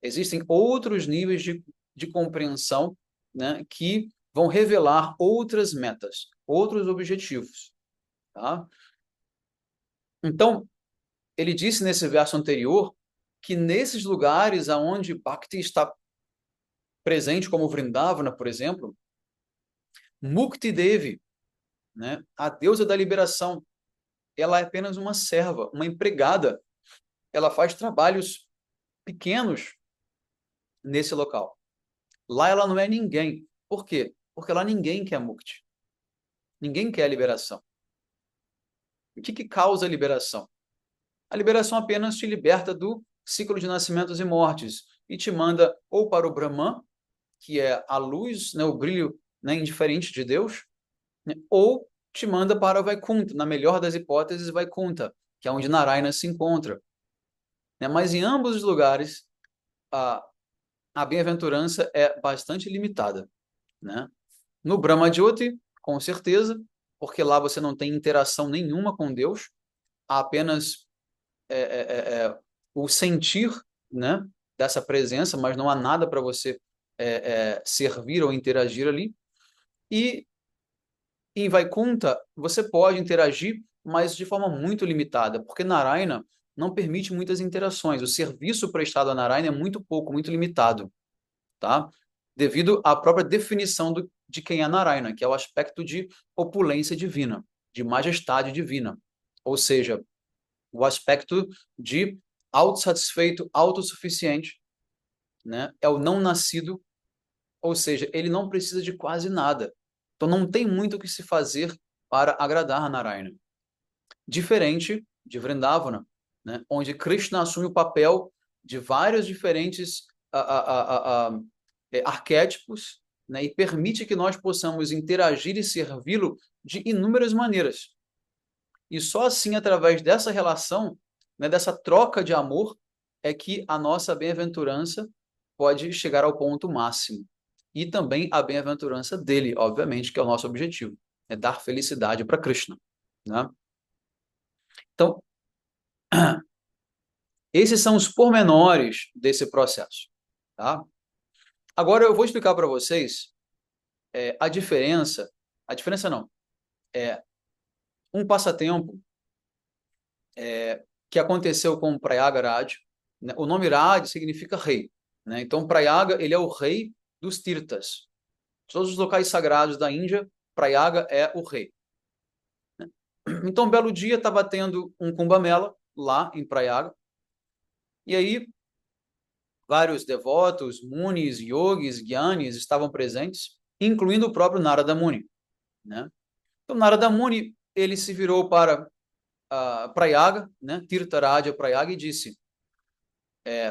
Existem outros níveis de compreensão, né, que vão revelar outras metas, outros objetivos. Tá? Então, ele disse nesse verso anterior que nesses lugares aonde Bhakti está presente, como Vrindavana, por exemplo, Mukti Devi, né, a deusa da liberação, ela é apenas uma serva, uma empregada. Ela faz trabalhos pequenos nesse local. Lá ela não é ninguém. Por quê? Porque lá ninguém quer Mukti. Ninguém quer a liberação. O que causa a liberação? A liberação apenas te liberta do ciclo de nascimentos e mortes e te manda ou para o Brahman, que é a luz, né, o brilho, né, indiferente de Deus, né, ou te manda para o Vaikuntha, na melhor das hipóteses, Vaikuntha, que é onde Narayana se encontra. Né? Mas em ambos os lugares, a, a bem-aventurança é bastante limitada. Né? No Brahma Jyoti, com certeza, porque lá você não tem interação nenhuma com Deus, há apenas o sentir, né, dessa presença, mas não há nada para você servir ou interagir ali. E em Vaikuntha, você pode interagir, mas de forma muito limitada, porque Narayana não permite muitas interações. O serviço prestado a Narayana é muito pouco, muito limitado, tá? Devido à própria definição de quem é Narayana, que é o aspecto de opulência divina, de majestade divina. Ou seja, o aspecto de autossatisfeito, autossuficiente, né? É o não nascido, ou seja, ele não precisa de quase nada. Então não tem muito o que se fazer para agradar a Narayana. Diferente de Vrindavana, né? Onde Krishna assume o papel de vários diferentes arquétipos, né? E permite que nós possamos interagir e servi-lo de inúmeras maneiras. E só assim, através dessa relação, né, dessa troca de amor, é que a nossa bem-aventurança pode chegar ao ponto máximo. E também a bem-aventurança dele, obviamente, que é o nosso objetivo, é dar felicidade para Krishna. Né? Então, esses são os pormenores desse processo. Tá? Agora eu vou explicar para vocês a diferença não, é um passatempo que aconteceu com Prayagraj. Né? O nome Raj significa rei. Né? Então, Prayaga, ele é o rei dos Tirtas. Todos os locais sagrados da Índia, Prayaga é o rei. Né? Então, um belo dia, estava tendo um Kumbh Mela lá em Prayaga. E aí, vários devotos, munis, yogis, gyanis estavam presentes, incluindo o próprio Narada Muni. Né? Então, Narada Muni, ele se virou para Prayaga, né? Tirtharaja Prayaga, e disse: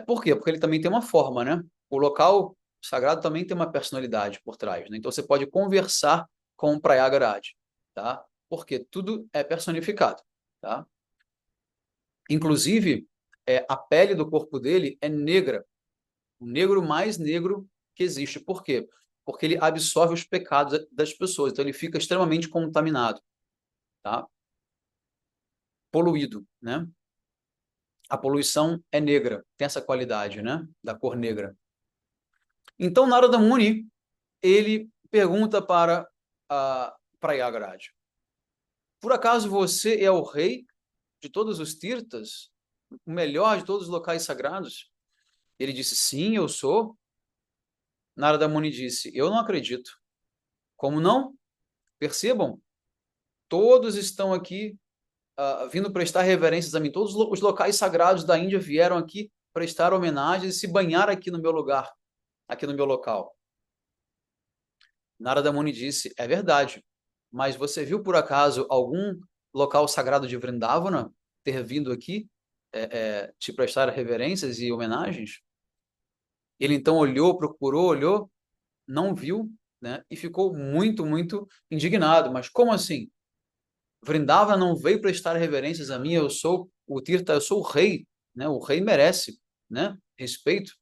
por quê? Porque ele também tem uma forma, né? O local sagrado também tem uma personalidade por trás, né? Então você pode conversar com o Prayagraj, tá? Porque tudo é personificado, tá? Inclusive, a pele do corpo dele é negra, o negro mais negro que existe. Por quê? Porque ele absorve os pecados das pessoas, então ele fica extremamente contaminado, tá? Poluído, né? A poluição é negra, tem essa qualidade, né? Da cor negra. Então, Narada Muni, ele pergunta para Prayagraj: por acaso você é o rei de todos os Tirtas? O melhor de todos os locais sagrados? Ele disse: sim, eu sou. Narada Muni disse: eu não acredito. Como não? Percebam, todos estão aqui vindo prestar reverências a mim. Todos os locais sagrados da Índia vieram aqui prestar homenagens e se banhar aqui no meu lugar, aqui no meu local. Narada Muni disse: é verdade, mas você viu por acaso algum local sagrado de Vrindavana ter vindo aqui te prestar reverências e homenagens? Ele então olhou, procurou, olhou, não viu, né? E ficou muito, muito indignado. Mas como assim? Vrindavana não veio prestar reverências a mim, eu sou o Tirtha, eu sou o rei, né? O rei merece, né? Respeito,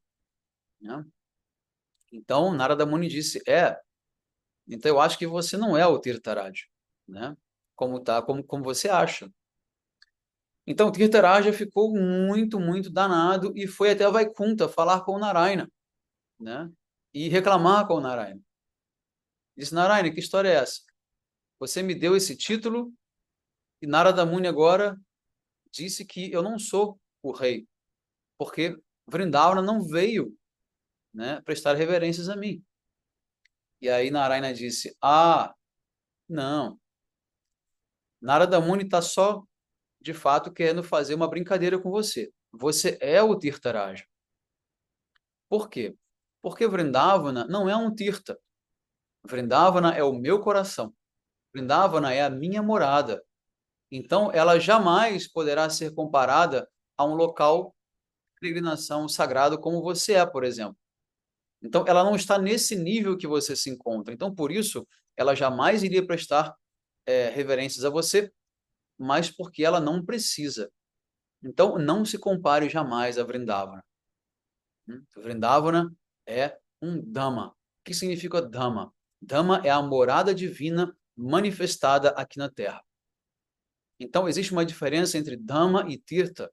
né? Então, Narada Muni disse, então eu acho que você não é o Tirtharaj, né? Como você acha. Então, Tirtharaja ficou muito, muito danado e foi até Vaikunta falar com o Narayana, né? E reclamar com o Narayana. Disse, Narayana, que história é essa? Você me deu esse título e Narada Muni agora disse que eu não sou o rei, porque Vrindavana não veio, né, prestar reverências a mim. E aí Narayana disse, não, Narada Muni está só, de fato, querendo fazer uma brincadeira com você. Você é o Tirtharaja. Por quê? Porque Vrindavana não é um Tirtha. Vrindavana é o meu coração. Vrindavana é a minha morada. Então, ela jamais poderá ser comparada a um local de peregrinação sagrado como você é, por exemplo. Então, ela não está nesse nível que você se encontra. Então, por isso, ela jamais iria prestar reverências a você, mas porque ela não precisa. Então, não se compare jamais a Vrindavana. Vrindavana é um Dhamma. O que significa Dhamma? Dhamma é a morada divina manifestada aqui na Terra. Então, existe uma diferença entre Dhamma e Tirtha.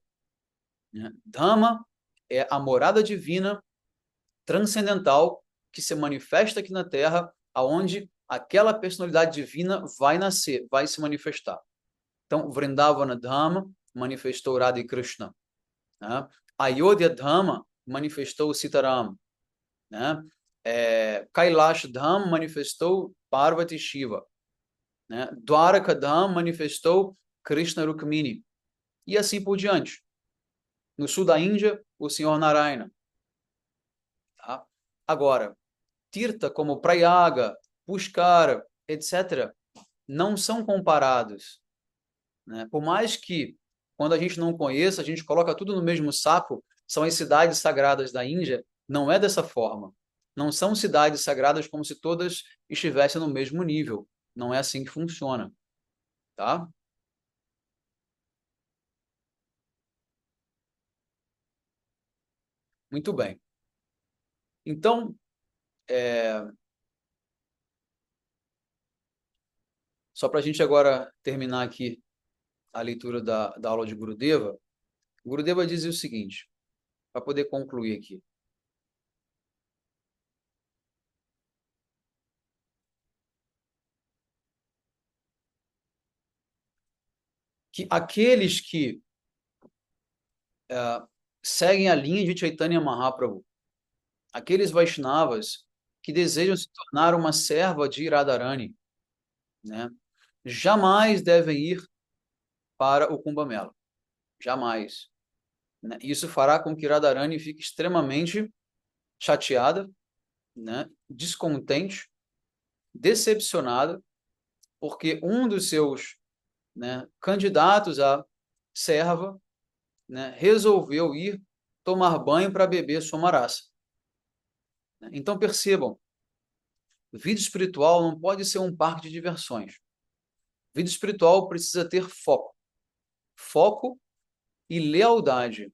Né? Dhamma é a morada divina transcendental que se manifesta aqui na Terra, aonde aquela personalidade divina vai nascer, vai se manifestar. Então, Vrindavana Dhamma manifestou Radha e Krishna. Né? Ayodhya Dhamma manifestou Sitaram. Né? Kailash Dham manifestou Parvati Shiva. Né? Dwaraka Dham manifestou Krishna Rukmini. E assim por diante. No sul da Índia, o Senhor Narayana. Tá? Agora, Tirtha como Prayaga, Pushkara, etc., não são comparados. Né? Por mais que, quando a gente não conheça, a gente coloca tudo no mesmo saco, são as cidades sagradas da Índia, não é dessa forma. Não são cidades sagradas como se todas estivessem no mesmo nível. Não é assim que funciona. Tá? Muito bem. Então, só para a gente agora terminar aqui a leitura da aula de Gurudeva, Gurudeva dizia o seguinte, para poder concluir aqui. Que aqueles que seguem a linha de Chaitanya Mahaprabhu, aqueles Vaishnavas que desejam se tornar uma serva de Radharani, né, jamais devem ir para o Kumbh Mela. Jamais. Né? Isso fará com que Radharani fique extremamente chateada, né, descontente, decepcionada, porque um dos seus, né, candidatos a serva, né, resolveu ir tomar banho para beber Somaraça. Então percebam, vida espiritual não pode ser um parque de diversões. Vida espiritual precisa ter foco. Foco e lealdade.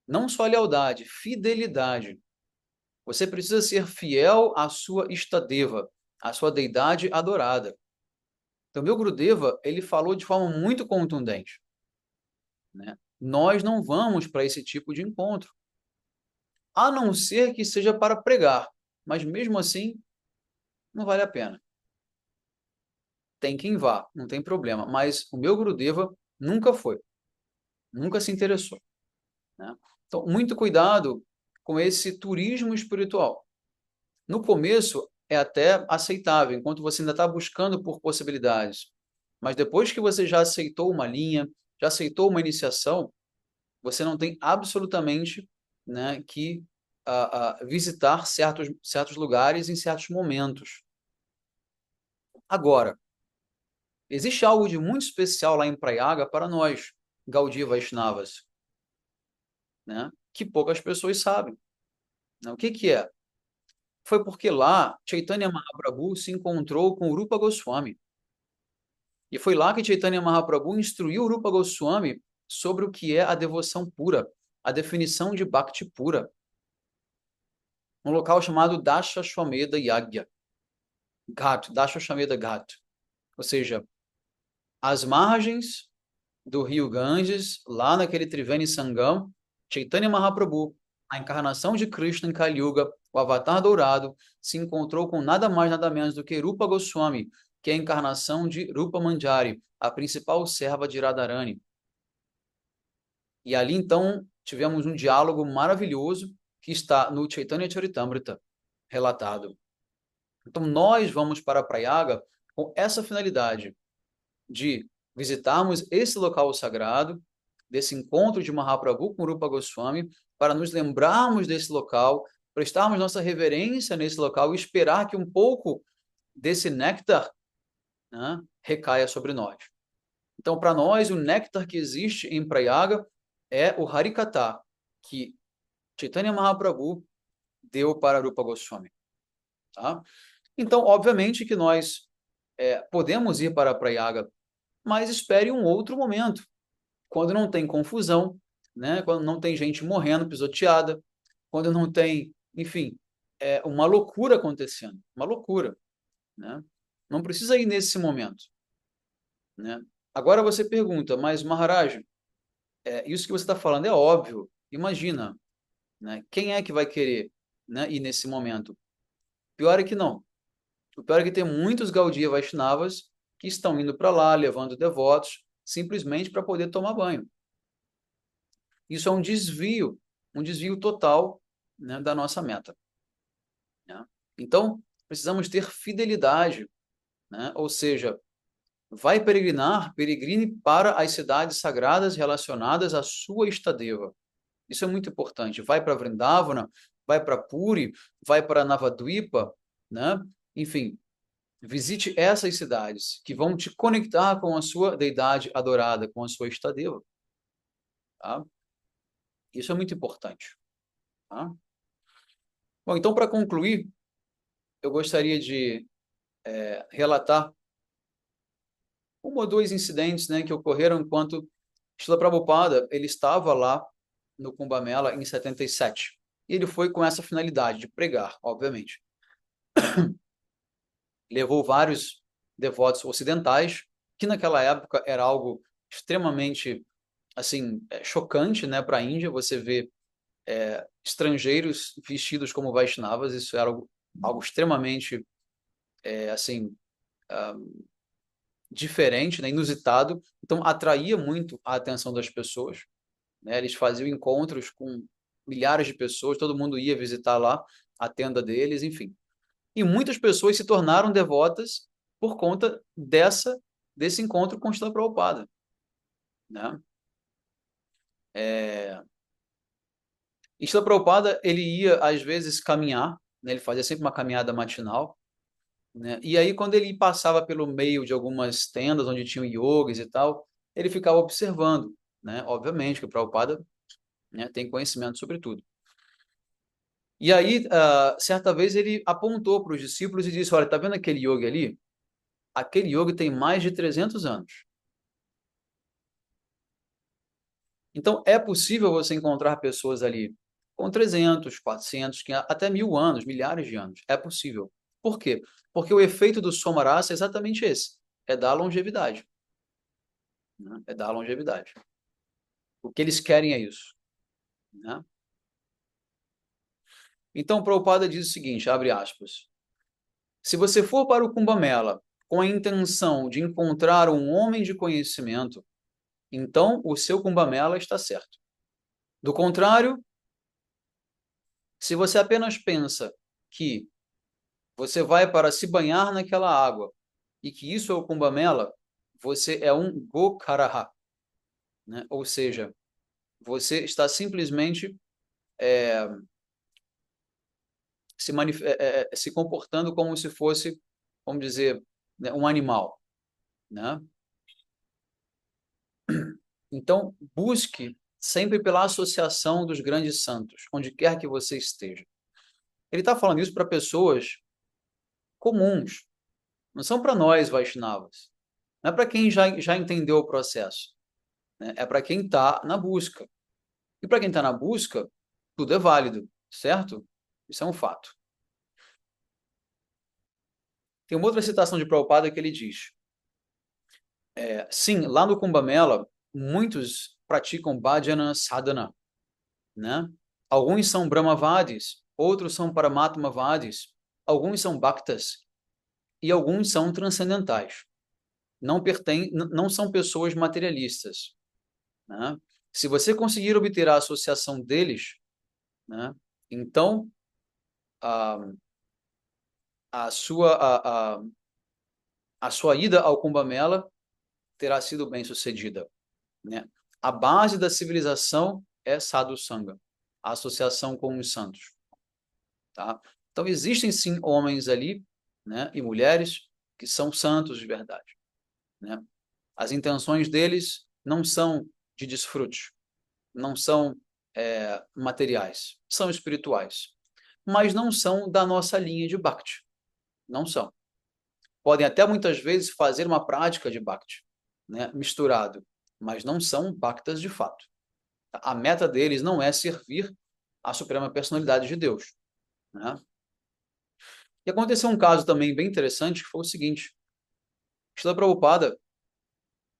Não só lealdade, fidelidade. Você precisa ser fiel à sua Istadeva, à sua deidade adorada. Então, meu Gurudeva, ele falou de forma muito contundente. Né? Nós não vamos para esse tipo de encontro. A não ser que seja para pregar. Mas mesmo assim, não vale a pena. Tem quem vá, não tem problema. Mas o meu Gurudeva nunca foi. Nunca se interessou. Né? Então, muito cuidado com esse turismo espiritual. No começo, é até aceitável, enquanto você ainda está buscando por possibilidades. Mas depois que você já aceitou uma linha, já aceitou uma iniciação, você não tem absolutamente, né, que visitar certos lugares em certos momentos. Agora, existe algo de muito especial lá em Prayaga para nós, Gaudiya Vaishnavas, né, que poucas pessoas sabem. Né? O que que é? Foi porque lá Chaitanya Mahaprabhu se encontrou com Rupa Goswami. E foi lá que Chaitanya Mahaprabhu instruiu Rupa Goswami sobre o que é a devoção pura, a definição de Bhakti pura. um local chamado Dashashwamedha Yagya Ghat, Dashashwamedha Ghat, ou seja, as margens do rio Ganges, lá naquele Triveni Sangam, Chaitanya Mahaprabhu, a encarnação de Krishna em Kali Yuga, o Avatar Dourado, se encontrou com nada mais nada menos do que Rupa Goswami, que é a encarnação de Rupa Manjari, a principal serva de Radharani. E ali, então, tivemos um diálogo maravilhoso que está no Chaitanya Charitamrita, relatado. Então, nós vamos para Prayaga com essa finalidade de visitarmos esse local sagrado, desse encontro de Mahaprabhu com Rupa Goswami, para nos lembrarmos desse local, prestarmos nossa reverência nesse local e esperar que um pouco desse néctar, né, recaia sobre nós. Então, para nós, o néctar que existe em Prayaga é o Harikata, que Chaitanya Mahaprabhu deu para Rupa Goswami. Tá? Então, obviamente que nós podemos ir para Prayaga, mas espere um outro momento, quando não tem confusão, né? Quando não tem gente morrendo, pisoteada, quando não tem, enfim, uma loucura acontecendo, uma loucura, né? Não precisa ir nesse momento, né? Agora você pergunta, mas Maharaj, isso que você está falando é óbvio, imagina, né? Quem é que vai querer, né, ir nesse momento? Pior é que não. O pior é que tem muitos Gaudiya Vaishnavas que estão indo para lá, levando devotos, simplesmente para poder tomar banho. Isso é um desvio total, né, da nossa meta. Né? Então, precisamos ter fidelidade, né? Ou seja, vai peregrinar, peregrine para as cidades sagradas relacionadas à sua Istadeva. Isso é muito importante. Vai para Vrindavana, vai para Puri, vai para Navadvipa, né? Enfim, visite essas cidades que vão te conectar com a sua deidade adorada, com a sua Istadeva. Tá? Isso é muito importante. Tá? Bom, então, para concluir, eu gostaria de relatar um ou dois incidentes, né, que ocorreram enquanto Srila Prabhupada ele estava lá no Kumbh Mela em 77. E ele foi com essa finalidade de pregar, obviamente. Levou vários devotos ocidentais, que naquela época era algo extremamente assim chocante, né, para a Índia. Você vê estrangeiros vestidos como Vaishnavas, isso era algo extremamente assim diferente, né, inusitado, então atraía muito a atenção das pessoas, né? Eles faziam encontros com milhares de pessoas, todo mundo ia visitar lá a tenda deles, enfim. E muitas pessoas se tornaram devotas por conta desse encontro com Srila Prabhupada, né? E Srila Prabhupada, ele ia às vezes caminhar, né? Ele fazia sempre uma caminhada matinal, né? E aí, quando ele passava pelo meio de algumas tendas onde tinham yogis e tal, ele ficava observando, né? Obviamente que o Prabhupada, né, tem conhecimento sobre tudo. E aí, certa vez, ele apontou para os discípulos e disse, olha, tá vendo aquele yogi ali? Aquele yogi tem mais de 300 anos. Então, é possível você encontrar pessoas ali com 300, 400, até 1.000 anos, milhares de anos. É possível. Por quê? Porque o efeito do Somarasa é exatamente esse. É dar longevidade. Né? É dar longevidade. O que eles querem é isso. Né? Então, Prabhupada diz o seguinte, abre aspas, se você for para o Kumbh Mela com a intenção de encontrar um homem de conhecimento, então o seu Kumbh Mela está certo. Do contrário, se você apenas pensa que você vai para se banhar naquela água e que isso é o Kumbh Mela, você é um Gokaraha, né? Ou seja, você está simplesmente se comportando como se fosse, vamos dizer, né, um animal, né? Então, busque sempre pela associação dos grandes santos, onde quer que você esteja. Ele está falando isso para pessoas comuns, não são para nós Vaishnavas, não é para quem já entendeu o processo, né? É para quem está na busca. E para quem está na busca, tudo é válido, certo? Isso é um fato. Tem uma outra citação de Prabhupada que ele diz, sim, lá no Kumbh Mela, muitos praticam bhajana sadhana, né? Alguns são Brahmavadis, outros são Paramatmavadis, alguns são Bhaktas e alguns são transcendentais. Não são pessoas materialistas, né? Se você conseguir obter a associação deles, né, então a, a, sua, a sua ida ao Kumbh Mela terá sido bem sucedida, né? A base da civilização é Sadhu Sangha, a associação com os santos, tá? Então existem sim homens ali, né, e mulheres que são santos de verdade, né? As intenções deles não são de desfrute, não são materiais, são espirituais, mas não são da nossa linha de Bhakti, não são. Podem até muitas vezes fazer uma prática de Bhakti, né, misturado, mas não são Bhaktas de fato. A meta deles não é servir a Suprema Personalidade de Deus, né? E aconteceu um caso também bem interessante, que foi o seguinte: Srila Prabhupada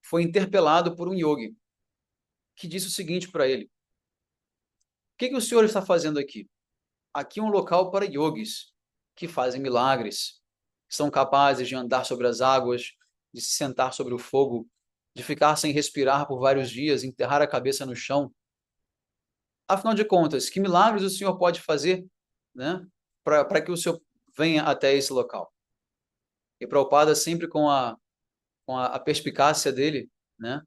foi interpelado por um yogi, que disse o seguinte para ele: o que o senhor está fazendo aqui? Aqui é um local para yogis, que fazem milagres, que são capazes de andar sobre as águas, de se sentar sobre o fogo, de ficar sem respirar por vários dias, enterrar a cabeça no chão. Afinal de contas, que milagres o senhor pode fazer, né, para que o senhor venha até esse local? E Prabhupada, sempre com a perspicácia dele, né,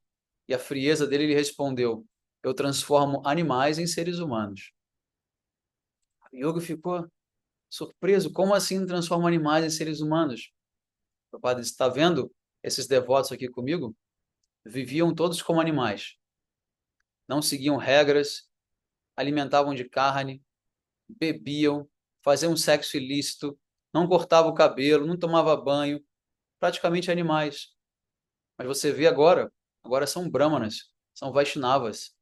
e a frieza dele, ele respondeu: eu transformo animais em seres humanos. O yogi ficou surpreso: como assim transforma animais em seres humanos? Prabhupada disse: está vendo esses devotos aqui comigo? Viviam todos como animais, não seguiam regras, alimentavam de carne, bebiam, faziam sexo ilícito, não cortavam o cabelo, não tomava banho, praticamente animais. Mas você vê agora são brahmanas, são Vaishnavas,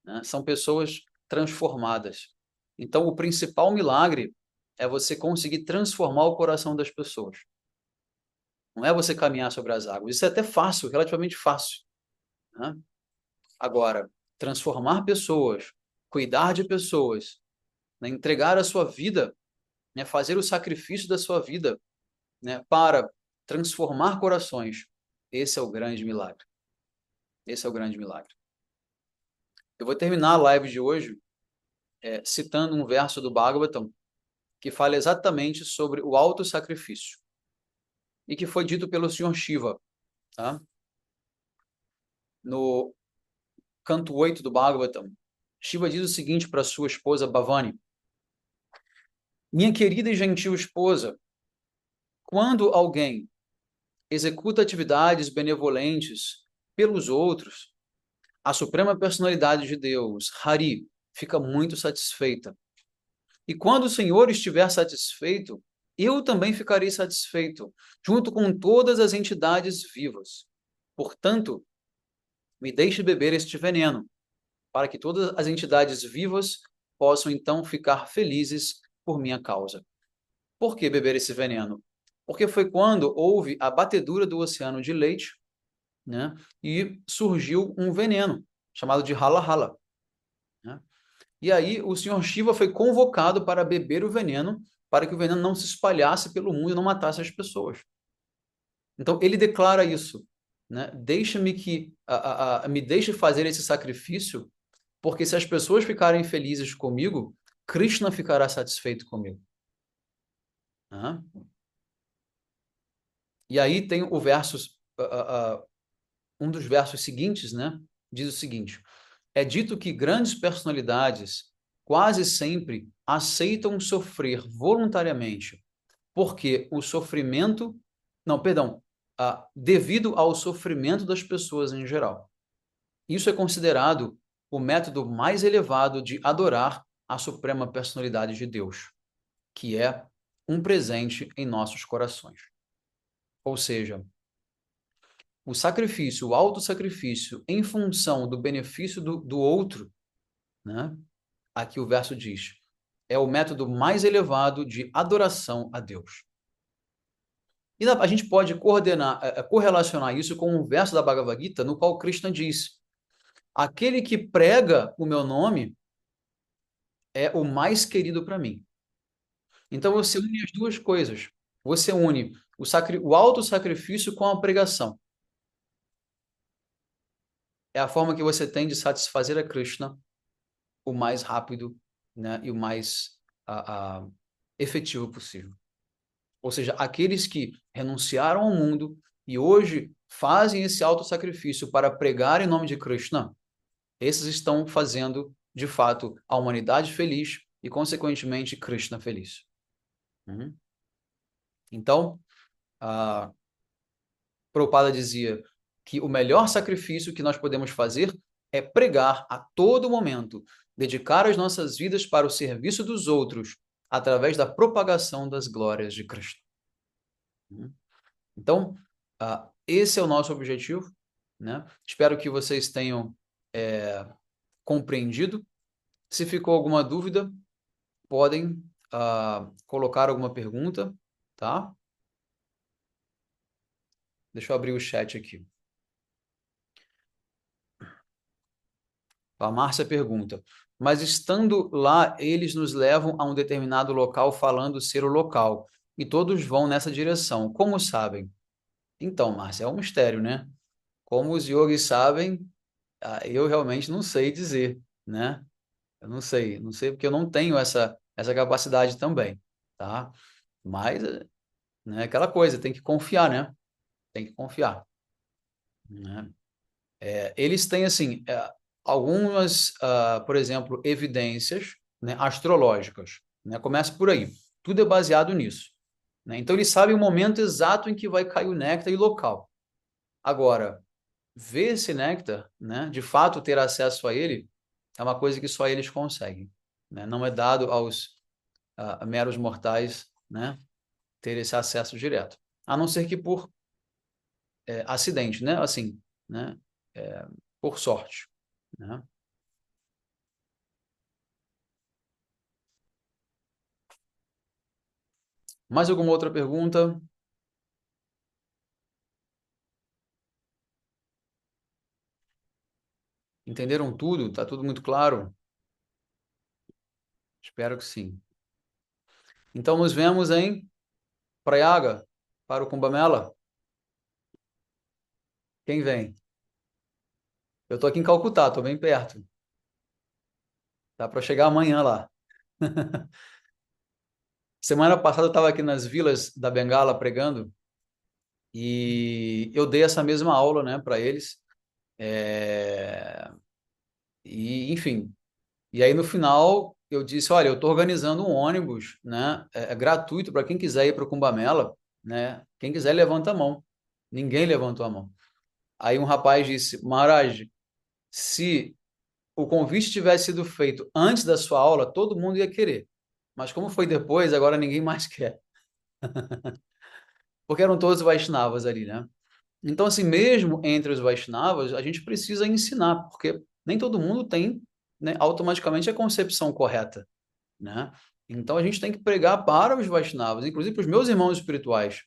né? São pessoas transformadas. Então, o principal milagre é você conseguir transformar o coração das pessoas. Não é você caminhar sobre as águas. Isso é até fácil, relativamente fácil, né? Agora, transformar pessoas, cuidar de pessoas, né? Entregar a sua vida, né? Fazer o sacrifício da sua vida, né? Para transformar corações. Esse é o grande milagre. Esse é o grande milagre. Eu vou terminar a live de hoje citando um verso do Bhagavatam que fala exatamente sobre o autossacrifício e que foi dito pelo Senhor Shiva, tá? No canto 8 do Bhagavatam, Shiva diz o seguinte para sua esposa Bhavani: minha querida e gentil esposa, quando alguém executa atividades benevolentes pelos outros, a Suprema Personalidade de Deus, Hari, fica muito satisfeita. E quando o Senhor estiver satisfeito, eu também ficarei satisfeito, junto com todas as entidades vivas. Portanto, me deixe beber este veneno, para que todas as entidades vivas possam então ficar felizes por minha causa. Por que beber esse veneno? Porque foi quando houve a batedura do oceano de leite, né, e surgiu um veneno chamado de Hala-Hala, né? E aí o senhor Shiva foi convocado para beber o veneno, para que o veneno não se espalhasse pelo mundo e não matasse as pessoas. Então ele declara isso, né? Me deixe fazer esse sacrifício, porque se as pessoas ficarem felizes comigo, Krishna ficará satisfeito comigo. Né? E aí tem o verso, um dos versos seguintes, né? Diz o seguinte: é dito que grandes personalidades quase sempre aceitam sofrer voluntariamente, porque o sofrimento, não, perdão, devido ao sofrimento das pessoas em geral. Isso é considerado o método mais elevado de adorar a suprema personalidade de Deus, que é um presente em nossos corações. Ou seja, o sacrifício, o autossacrifício em função do benefício do outro, né? Aqui o verso diz: é o método mais elevado de adoração a Deus. E a gente pode correlacionar isso com um verso da Bhagavad Gita, no qual Krishna diz: aquele que prega o meu nome é o mais querido para mim. Então você une as duas coisas. Você une o autossacrifício com a pregação. É a forma que você tem de satisfazer a Krishna o mais rápido, né, e o mais efetivo possível. Ou seja, aqueles que renunciaram ao mundo e hoje fazem esse autossacrifício para pregar em nome de Krishna, esses estão fazendo, de fato, a humanidade feliz e, consequentemente, Krishna feliz. Uhum. Então, a Prabhupada dizia que o melhor sacrifício que nós podemos fazer é pregar a todo momento, dedicar as nossas vidas para o serviço dos outros, através da propagação das glórias de Krishna. Então, esse é o nosso objetivo, né? Espero que vocês tenham compreendido. Se ficou alguma dúvida, podem colocar alguma pergunta, tá? Deixa eu abrir o chat aqui. A Márcia pergunta: mas estando lá, eles nos levam a um determinado local falando ser o local, e todos vão nessa direção. Como sabem? Então, Márcia, é um mistério, né? Como os yogis sabem, eu realmente não sei dizer, né? Eu não sei porque eu não tenho essa capacidade também, tá? Mas, né, aquela coisa, tem que confiar, né? Tem que confiar, né? Eles têm, assim, algumas, por exemplo, evidências, né, astrológicas, né? Começa por aí. Tudo é baseado nisso, né? Então, eles sabem o momento exato em que vai cair o néctar e local. Agora, ver esse néctar, né, de fato ter acesso a ele, é uma coisa que só eles conseguem, né? Não é dado aos meros mortais, né, ter esse acesso direto. A não ser que por acidente, né? Assim, né? É, por sorte, né? Mais alguma outra pergunta? Entenderam tudo? Tá tudo muito claro? Espero que sim. Então nos vemos em Prayaga para o Kumbh Mela. Quem vem? Eu tô aqui em Calcutá, tô bem perto. Dá para chegar amanhã lá. Semana passada eu estava aqui nas vilas da Bengala pregando e eu dei essa mesma aula, né, para eles. É, E, enfim, e aí no final eu disse, olha, eu estou organizando um ônibus, né, gratuito para quem quiser ir para o Cumbamela, né, quem quiser levanta a mão. Ninguém levantou a mão. Aí um rapaz disse, Maharaj, se o convite tivesse sido feito antes da sua aula, todo mundo ia querer. Mas como foi depois, agora ninguém mais quer. Porque eram todos Vaishnavas ali, né? Então, assim, mesmo entre os Vaishnavas, a gente precisa ensinar, porque nem todo mundo tem, né, automaticamente a concepção correta, né? Então, a gente tem que pregar para os Vaishnavas, inclusive para os meus irmãos espirituais,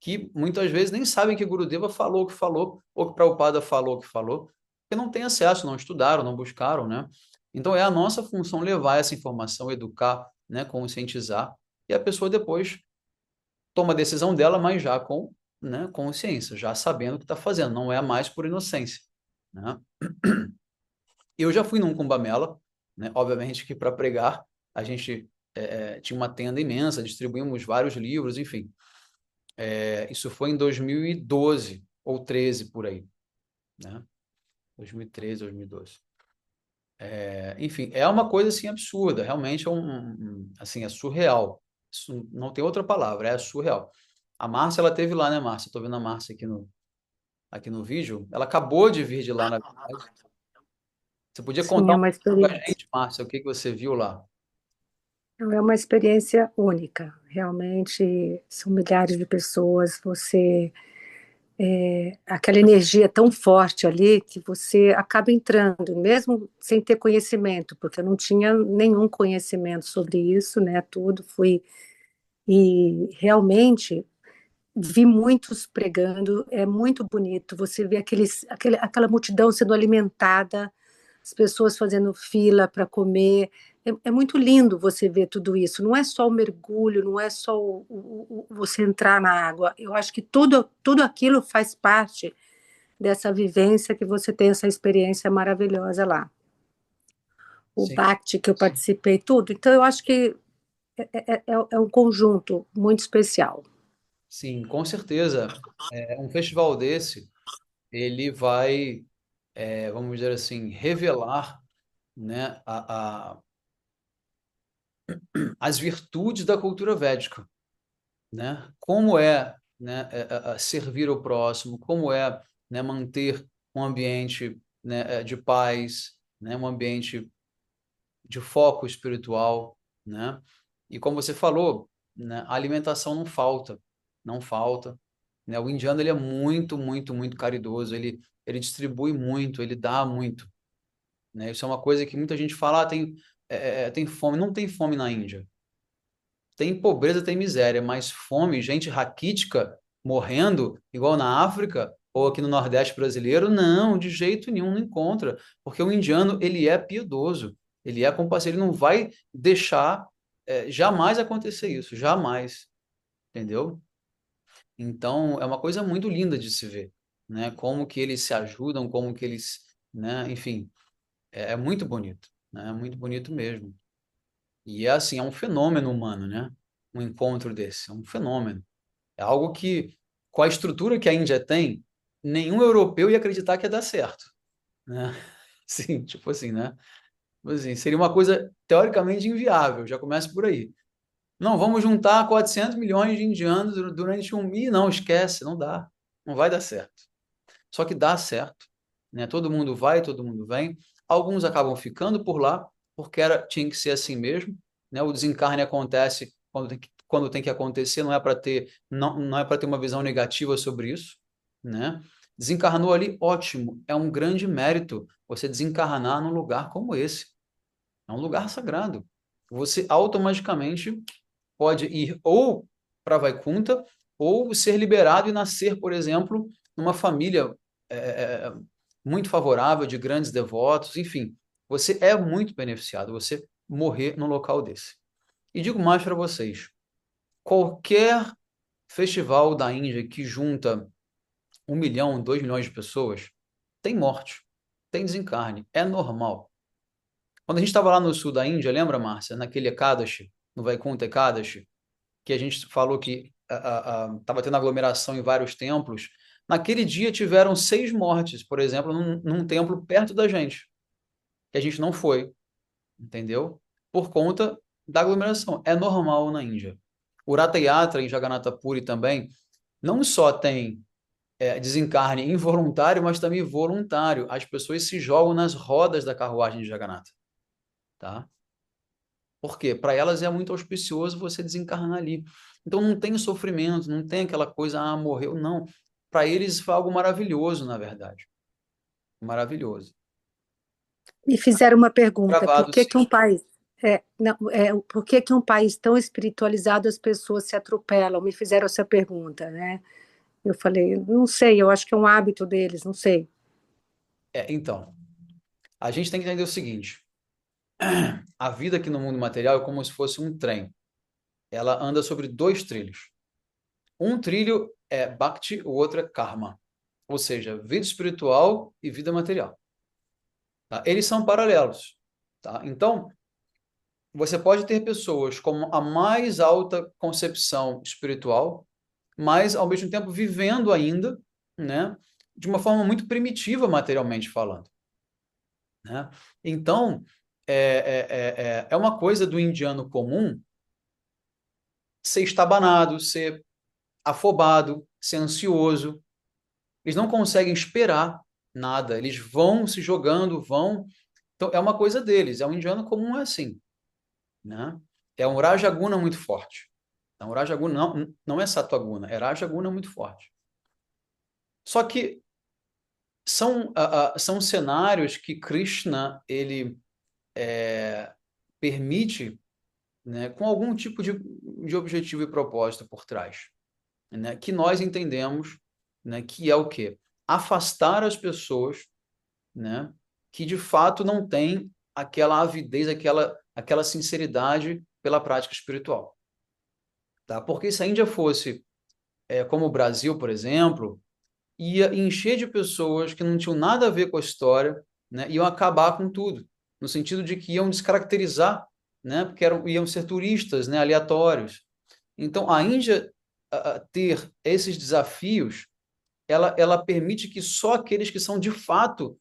que muitas vezes nem sabem que Gurudeva falou o que falou, ou que Prabhupada falou o que falou, porque não têm acesso, não estudaram, não buscaram, né? Então, é a nossa função levar essa informação, educar, né, conscientizar, e a pessoa depois toma a decisão dela, mas já com, né, consciência, já sabendo o que está fazendo, não é mais por inocência, né? Eu já fui num Kumbamela, né? Obviamente que para pregar a gente tinha uma tenda imensa, distribuímos vários livros, enfim. Isso foi em 2012 ou 13 por aí, né? 2013, 2012. Enfim, é uma coisa assim absurda, realmente assim, é surreal. Isso não tem outra palavra, é surreal. A Márcia, ela teve lá, né, Márcia? Estou vendo a Márcia aqui no vídeo. Ela acabou de vir de lá, na verdade. Você podia Sim, contar é um uma pouco pra experiência, gente, Márcia, o que que você viu lá? é uma experiência única. Realmente, são milhares de pessoas. Você aquela energia tão forte ali que você acaba entrando, mesmo sem ter conhecimento, porque eu não tinha nenhum conhecimento sobre isso, né? Tudo fui e realmente vi muitos pregando, é muito bonito. Você vê aquela multidão sendo alimentada, as pessoas fazendo fila para comer. É muito lindo você ver tudo isso. Não é só o mergulho, não é só você entrar na água. Eu acho que tudo aquilo faz parte dessa vivência que você tem essa experiência maravilhosa lá. O Sim, Bhakti que eu participei, tudo. Então, eu acho que é um conjunto muito especial. sim, com certeza. Um festival desse, ele vai, vamos dizer assim, revelar, né, as virtudes da cultura védica, né? Como é, né, servir o próximo, como é, né, manter um ambiente, né, de paz, né, um ambiente de foco espiritual, né? E como você falou, né, a alimentação não falta, não falta, né? O indiano ele é muito, muito, muito caridoso, ele distribui muito, ele dá muito, né? Isso é uma coisa que muita gente fala, tem fome, não tem fome na Índia. Tem pobreza, tem miséria, mas fome, gente raquítica morrendo, igual na África ou aqui no Nordeste brasileiro, não, de jeito nenhum não encontra, porque o indiano, ele é piedoso, ele é compassivo, ele não vai deixar jamais acontecer isso, jamais, entendeu? Então, é uma coisa muito linda de se ver, né? Como que eles se ajudam, como que eles, né? Enfim, é muito bonito, né? É muito bonito mesmo. E é assim, é um fenômeno humano, né? Um encontro desse, é um fenômeno. É algo que, com a estrutura que a Índia tem, nenhum europeu ia acreditar que ia dar certo, né? Sim, tipo assim, né? Tipo assim, seria uma coisa teoricamente inviável, já começa por aí. Não, vamos juntar 400 milhões de indianos durante um mês. Não, esquece, não dá. Não vai dar certo. Só que dá certo, né? Todo mundo vai, todo mundo vem. Alguns acabam ficando por lá, porque tinha que ser assim mesmo, né? O desencarne acontece quando tem que acontecer, não é para ter, não é para ter uma visão negativa sobre isso, né? Desencarnou ali, ótimo, é um grande mérito você desencarnar num lugar como esse. É um lugar sagrado. Você automaticamente pode ir ou para Vaikunta ou ser liberado e nascer, por exemplo, numa família é, é, muito favorável, de grandes devotos, enfim, você é muito beneficiado, você morrer num local desse. E digo mais para vocês, qualquer festival da Índia que junta 1 milhão, 2 milhões de pessoas, tem morte, tem desencarne, é normal. Quando a gente estava lá no sul da Índia, lembra, Márcia, naquele Ekadashi, no Vaikunta Ekadashi, que a gente falou que estava tendo aglomeração em vários templos, naquele dia tiveram 6 mortes, por exemplo, num templo perto da gente, que a gente não foi, entendeu? Por conta da aglomeração. É normal na Índia. O Ratha Yatra em Jagannatha Puri também não só tem desencarne involuntário, mas também voluntário. As pessoas se jogam nas rodas da carruagem de Jagannatha, tá? Por quê? Para elas é muito auspicioso você desencarnar ali. Então não tem sofrimento, não tem aquela coisa, ah, morreu, não. Para eles foi algo maravilhoso, na verdade. Maravilhoso. Me fizeram uma pergunta: por Gravado, que sim. que um país não, por que que um país tão espiritualizado as pessoas se atropelam? Me fizeram essa pergunta, né? Eu falei, não sei, eu acho que é um hábito deles, não sei. Então, a gente tem que entender o seguinte: a vida aqui no mundo material é como se fosse um trem. Ela anda sobre 2 trilhos. Um trilho é Bhakti, o outro é Karma. Ou seja, vida espiritual e vida material. Tá? Eles são paralelos. Tá? Então, você pode ter pessoas com a mais alta concepção espiritual, mas ao mesmo tempo vivendo ainda, né, de uma forma muito primitiva materialmente falando, né? Então, é uma coisa do indiano comum ser estabanado, ser afobado, ser ansioso. Eles não conseguem esperar nada, eles vão se jogando, vão. Então, é uma coisa deles, é um indiano comum é assim, né? É um Rajaguna muito forte. Então, Rajaguna não é Sattvaguna, é Rajaguna muito forte. Só que são cenários que Krishna ele permite, né, com algum tipo de objetivo e propósito por trás, né, que nós entendemos, né, que é o quê? Afastar as pessoas, né, que de fato não têm aquela avidez, aquela sinceridade pela prática espiritual, tá? Porque se a Índia fosse como o Brasil, por exemplo, ia encher de pessoas que não tinham nada a ver com a história, né? Iam acabar com tudo, no sentido de que iam descaracterizar, né? Porque iam ser turistas, né? Aleatórios. Então, a Índia ter esses desafios, ela permite que só aqueles que são de fato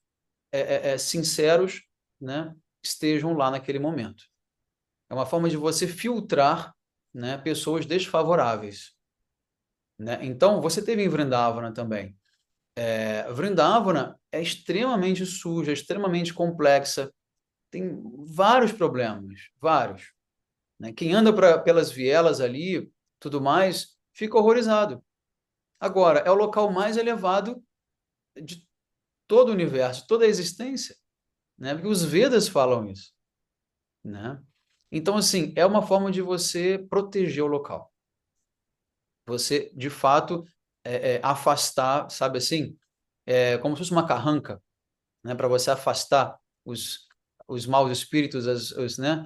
sinceros, né? Estejam lá naquele momento. É uma forma de você filtrar, né? Pessoas desfavoráveis, né? Então, você teve em Vrindavana também. Vrindavana é extremamente suja, extremamente complexa, tem vários problemas, vários, né? Quem anda pelas vielas ali, tudo mais, fica horrorizado. Agora, é o local mais elevado de todo o universo, toda a existência, né? Porque os Vedas falam isso, né? Então, assim, é uma forma de você proteger o local. Você, de fato, afastar, sabe assim? Como se fosse uma carranca, né, para você afastar os maus espíritos, né,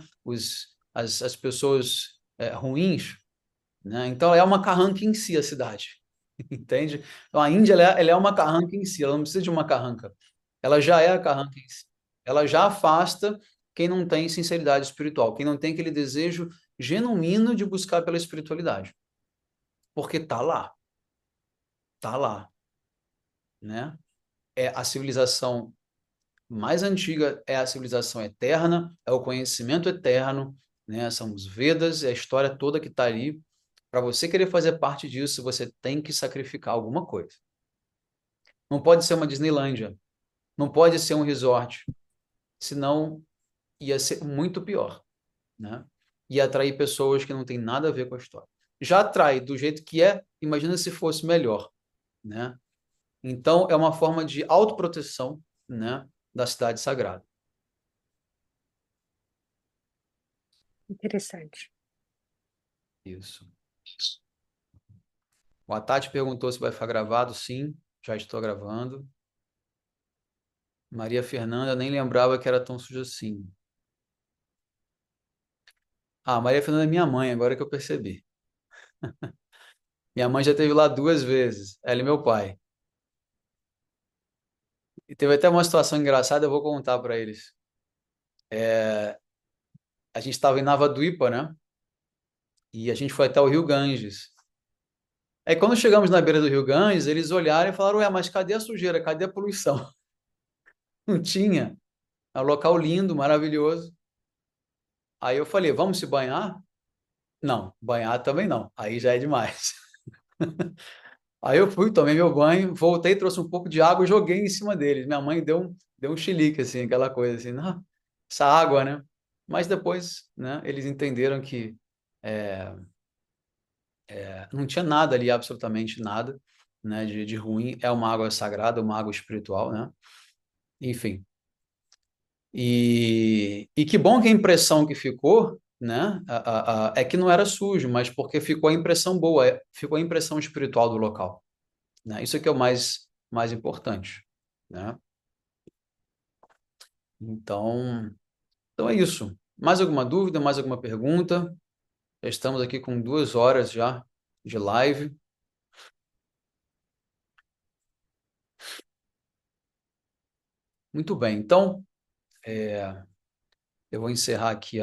as pessoas ruins, né? Então é uma carranca em si a cidade, entende? Então a Índia ela é uma carranca em si, ela não precisa de uma carranca, ela já é a carranca em si, ela já afasta quem não tem sinceridade espiritual, quem não tem aquele desejo genuíno de buscar pela espiritualidade, porque tá lá, né? É a civilização mais antiga é a civilização eterna, é o conhecimento eterno, né? São os Vedas, é a história toda que está ali. Para você querer fazer parte disso, você tem que sacrificar alguma coisa. Não pode ser uma Disneylândia, não pode ser um resort, senão ia ser muito pior, né? Ia atrair pessoas que não têm nada a ver com a história. Já atrai do jeito que é, imagina se fosse melhor, né? Então, é uma forma de autoproteção, né, da cidade sagrada. Interessante. Isso. O Atati perguntou se vai ficar gravado. Sim, já estou gravando. Maria Fernanda nem lembrava que era tão sujo assim. Ah, Maria Fernanda é minha mãe, agora que eu percebi. Minha mãe já esteve lá 2 vezes, ela e meu pai. E teve até uma situação engraçada, eu vou contar para eles. A gente estava em Navaduipa, né? E a gente foi até o Rio Ganges. Aí quando chegamos na beira do Rio Ganges, eles olharam e falaram: Ué, mas cadê a sujeira? Cadê a poluição? Não tinha. É um local lindo, maravilhoso. Aí eu falei: Vamos se banhar? Não, banhar também não. Aí já é demais. Aí eu fui, tomei meu banho, voltei, trouxe um pouco de água e joguei em cima deles. Minha mãe deu um chilique, assim, aquela coisa assim, não, essa água, né? Mas depois, né, eles entenderam que não tinha nada ali, absolutamente nada, né, de ruim. É uma água sagrada, uma água espiritual, né? Enfim. E que bom que a impressão que ficou, né, é que não era sujo, mas porque ficou a impressão boa, ficou a impressão espiritual do local, né? Isso é que é o mais importante, né? Então é isso. Mais alguma dúvida, mais alguma pergunta? Já estamos aqui com 2 horas já de live. Muito bem. Então, eu vou encerrar aqui